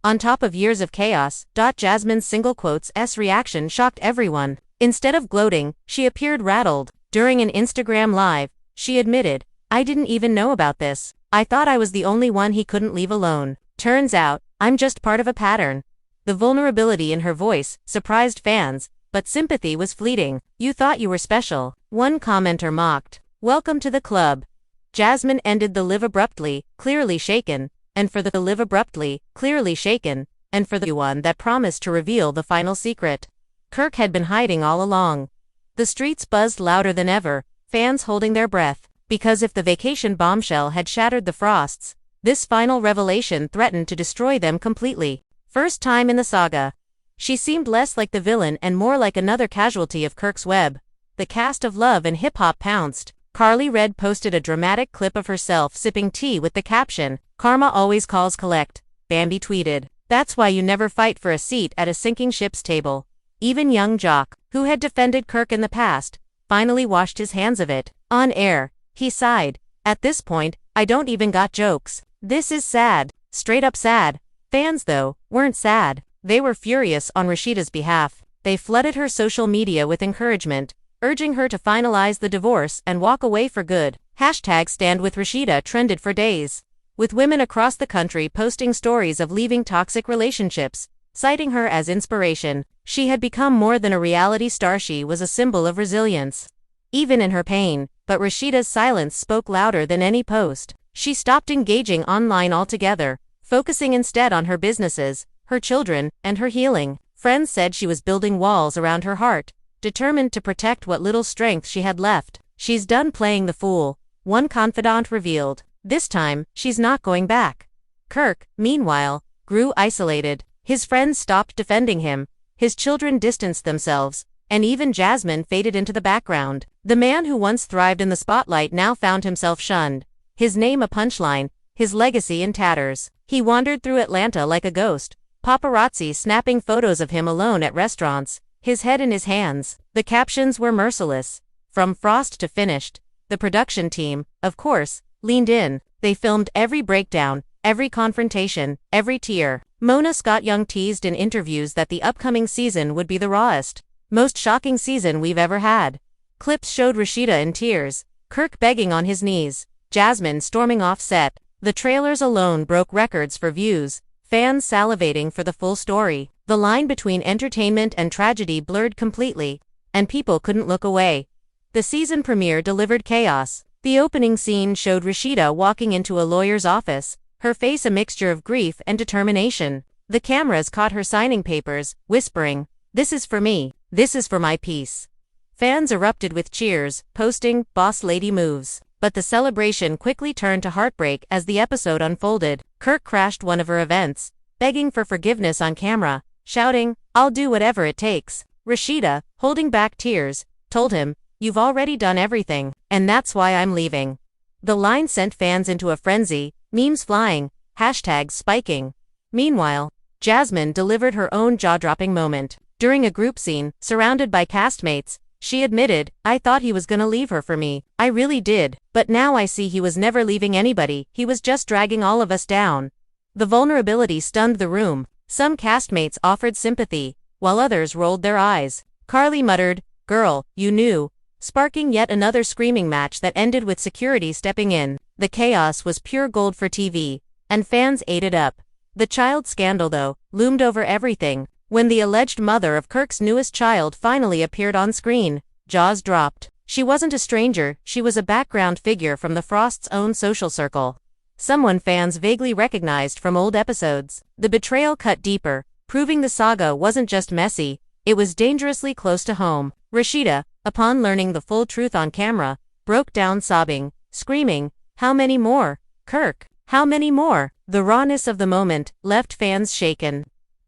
on top of years of chaos. Jasmine's single quotes reaction shocked everyone. Instead of gloating, she appeared rattled. During an Instagram live, she admitted, I didn't even know about this. I thought I was the only one he couldn't leave alone. Turns out, I'm just part of a pattern. The vulnerability in her voice surprised fans, but sympathy was fleeting. You thought you were special. One commenter mocked. Welcome to the club. Jasmine ended the live abruptly, clearly shaken, and for the live abruptly, clearly shaken, and for the one that promised to reveal the final secret. Kirk had been hiding all along. The streets buzzed louder than ever, fans holding their breath, because if the vacation bombshell had shattered the Frosts, this final revelation threatened to destroy them completely. First time in the saga. She seemed less like the villain and more like another casualty of Kirk's web. The cast of Love and Hip Hop pounced. Carly Red posted a dramatic clip of herself sipping tea with the caption, Karma always calls collect. Bambi tweeted, that's why you never fight for a seat at a sinking ship's table. Even young Jock, who had defended Kirk in the past, finally washed his hands of it. On air, he sighed, at this point, I don't even got jokes. This is sad. Straight up sad. Fans, though, weren't sad. They were furious on Rasheeda's behalf. They flooded her social media with encouragement, urging her to finalize the divorce and walk away for good. #StandWithRasheeda trended for days, with women across the country posting stories of leaving toxic relationships, citing her as inspiration. She had become more than a reality star, she was a symbol of resilience, even in her pain. But Rasheeda's silence spoke louder than any post. She stopped engaging online altogether, focusing instead on her businesses, her children, and her healing. Friends said she was building walls around her heart, determined to protect what little strength she had left. She's done playing the fool, one confidant revealed. This time, she's not going back. Kirk, meanwhile, grew isolated. His friends stopped defending him, his children distanced themselves, and even Jasmine faded into the background. The man who once thrived in the spotlight now found himself shunned, his name a punchline, his legacy in tatters. He wandered through Atlanta like a ghost, Paparazzi snapping photos of him alone at restaurants, his head in his hands. The captions were merciless. From frost to finished. The production team, of course, leaned in. They filmed every breakdown, every confrontation, every tear. Mona Scott-Young teased in interviews that the upcoming season would be the rawest, most shocking season we've ever had. Clips showed Rasheeda in tears, Kirk begging on his knees, Jasmine storming off set. The trailers alone broke records for views, fans salivating for the full story. The line between entertainment and tragedy blurred completely, and people couldn't look away. The season premiere delivered chaos. The opening scene showed Rasheeda walking into a lawyer's office, her face a mixture of grief and determination. The cameras caught her signing papers, whispering, "This is for me, this is for my peace." Fans erupted with cheers, posting, "Boss lady moves." But the celebration quickly turned to heartbreak as the episode unfolded. Kirk crashed one of her events, begging for forgiveness on camera, shouting, "I'll do whatever it takes." Rasheeda, holding back tears, told him, "You've already done everything, and that's why I'm leaving." The line sent fans into a frenzy, memes flying, hashtags spiking. Meanwhile, Jasmine delivered her own jaw-dropping moment. During a group scene, surrounded by castmates, she admitted, "I thought he was gonna leave her for me. I really did. But now I see he was never leaving anybody, he was just dragging all of us down." The vulnerability stunned the room. Some castmates offered sympathy, while others rolled their eyes. Carly muttered, "Girl, you knew," sparking yet another screaming match that ended with security stepping in. The chaos was pure gold for TV, and fans ate it up. The child scandal, though, loomed over everything. When the alleged mother of Kirk's newest child finally appeared on screen, jaws dropped. She wasn't a stranger, she was a background figure from the Frost's own social circle. Someone fans vaguely recognized from old episodes. The betrayal cut deeper, proving the saga wasn't just messy, it was dangerously close to home. Rasheeda, upon learning the full truth on camera, broke down sobbing, screaming, "How many more? Kirk, how many more?" The rawness of the moment left fans shaken.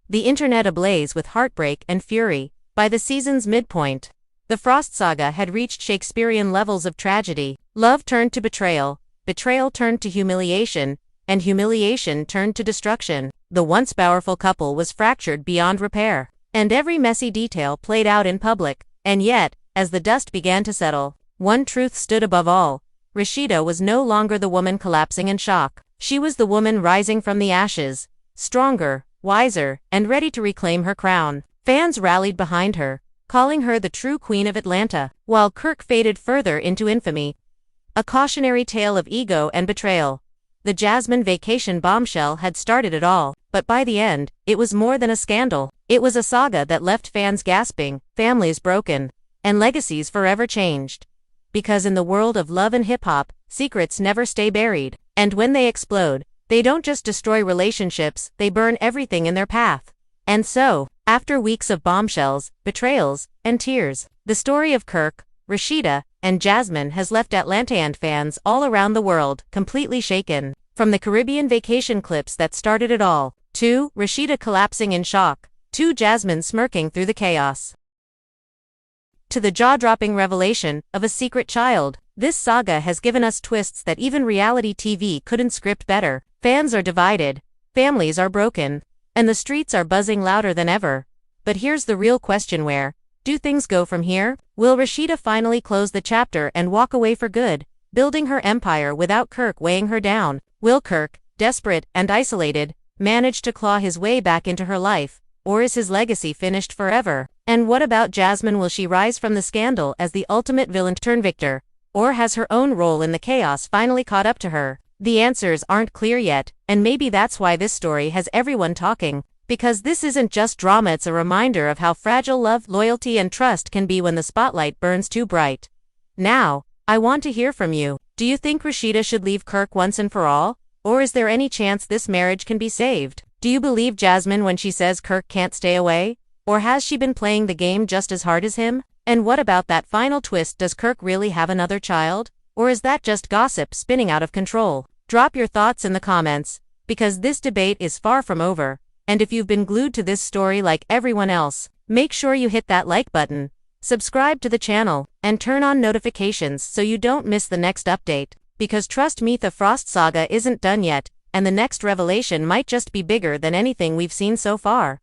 The internet ablaze with heartbreak and fury. By the season's midpoint, the Frost saga had reached Shakespearean levels of tragedy. Love turned to betrayal, betrayal turned to humiliation, and humiliation turned to destruction. The once powerful couple was fractured beyond repair, and every messy detail played out in public. And yet, as the dust began to settle, one truth stood above all. Rasheeda was no longer the woman collapsing in shock. She was the woman rising from the ashes, stronger, wiser, and ready to reclaim her crown. Fans rallied behind her, calling her the true queen of Atlanta, while Kirk faded further into infamy. A cautionary tale of ego and betrayal. The Jasmine vacation bombshell had started it all, but by the end, it was more than a scandal. It was a saga that left fans gasping, families broken, and legacies forever changed. Because in the world of love and hip-hop, secrets never stay buried, and when they explode, they don't just destroy relationships, they burn everything in their path. And so, after weeks of bombshells, betrayals, and tears, the story of Kirk, Rasheeda, and Jasmine has left Atlanta and fans all around the world completely shaken. From the Caribbean vacation clips that started it all, to Rasheeda collapsing in shock, to Jasmine smirking through the chaos, to the jaw-dropping revelation of a secret child, this saga has given us twists that even reality TV couldn't script better. Fans are divided, families are broken, and the streets are buzzing louder than ever. But here's the real question: where do things go from here? Will Rasheeda finally close the chapter and walk away for good, building her empire without Kirk weighing her down? Will Kirk, desperate and isolated, manage to claw his way back into her life, or is his legacy finished forever? And what about Jasmine? Will she rise from the scandal as the ultimate villain turn victor, or has her own role in the chaos finally caught up to her? The answers aren't clear yet, and maybe that's why this story has everyone talking. Because this isn't just drama, it's a reminder of how fragile love, loyalty, and trust can be when the spotlight burns too bright. Now, I want to hear from you. Do you think Rasheeda should leave Kirk once and for all? Or is there any chance this marriage can be saved? Do you believe Jasmine when she says Kirk can't stay away? Or has she been playing the game just as hard as him? And what about that final twist? Does Kirk really have another child? Or is that just gossip spinning out of control? Drop your thoughts in the comments, because this debate is far from over. And if you've been glued to this story like everyone else, make sure you hit that like button, subscribe to the channel, and turn on notifications so you don't miss the next update. Because trust me, the Frost saga isn't done yet, and the next revelation might just be bigger than anything we've seen so far.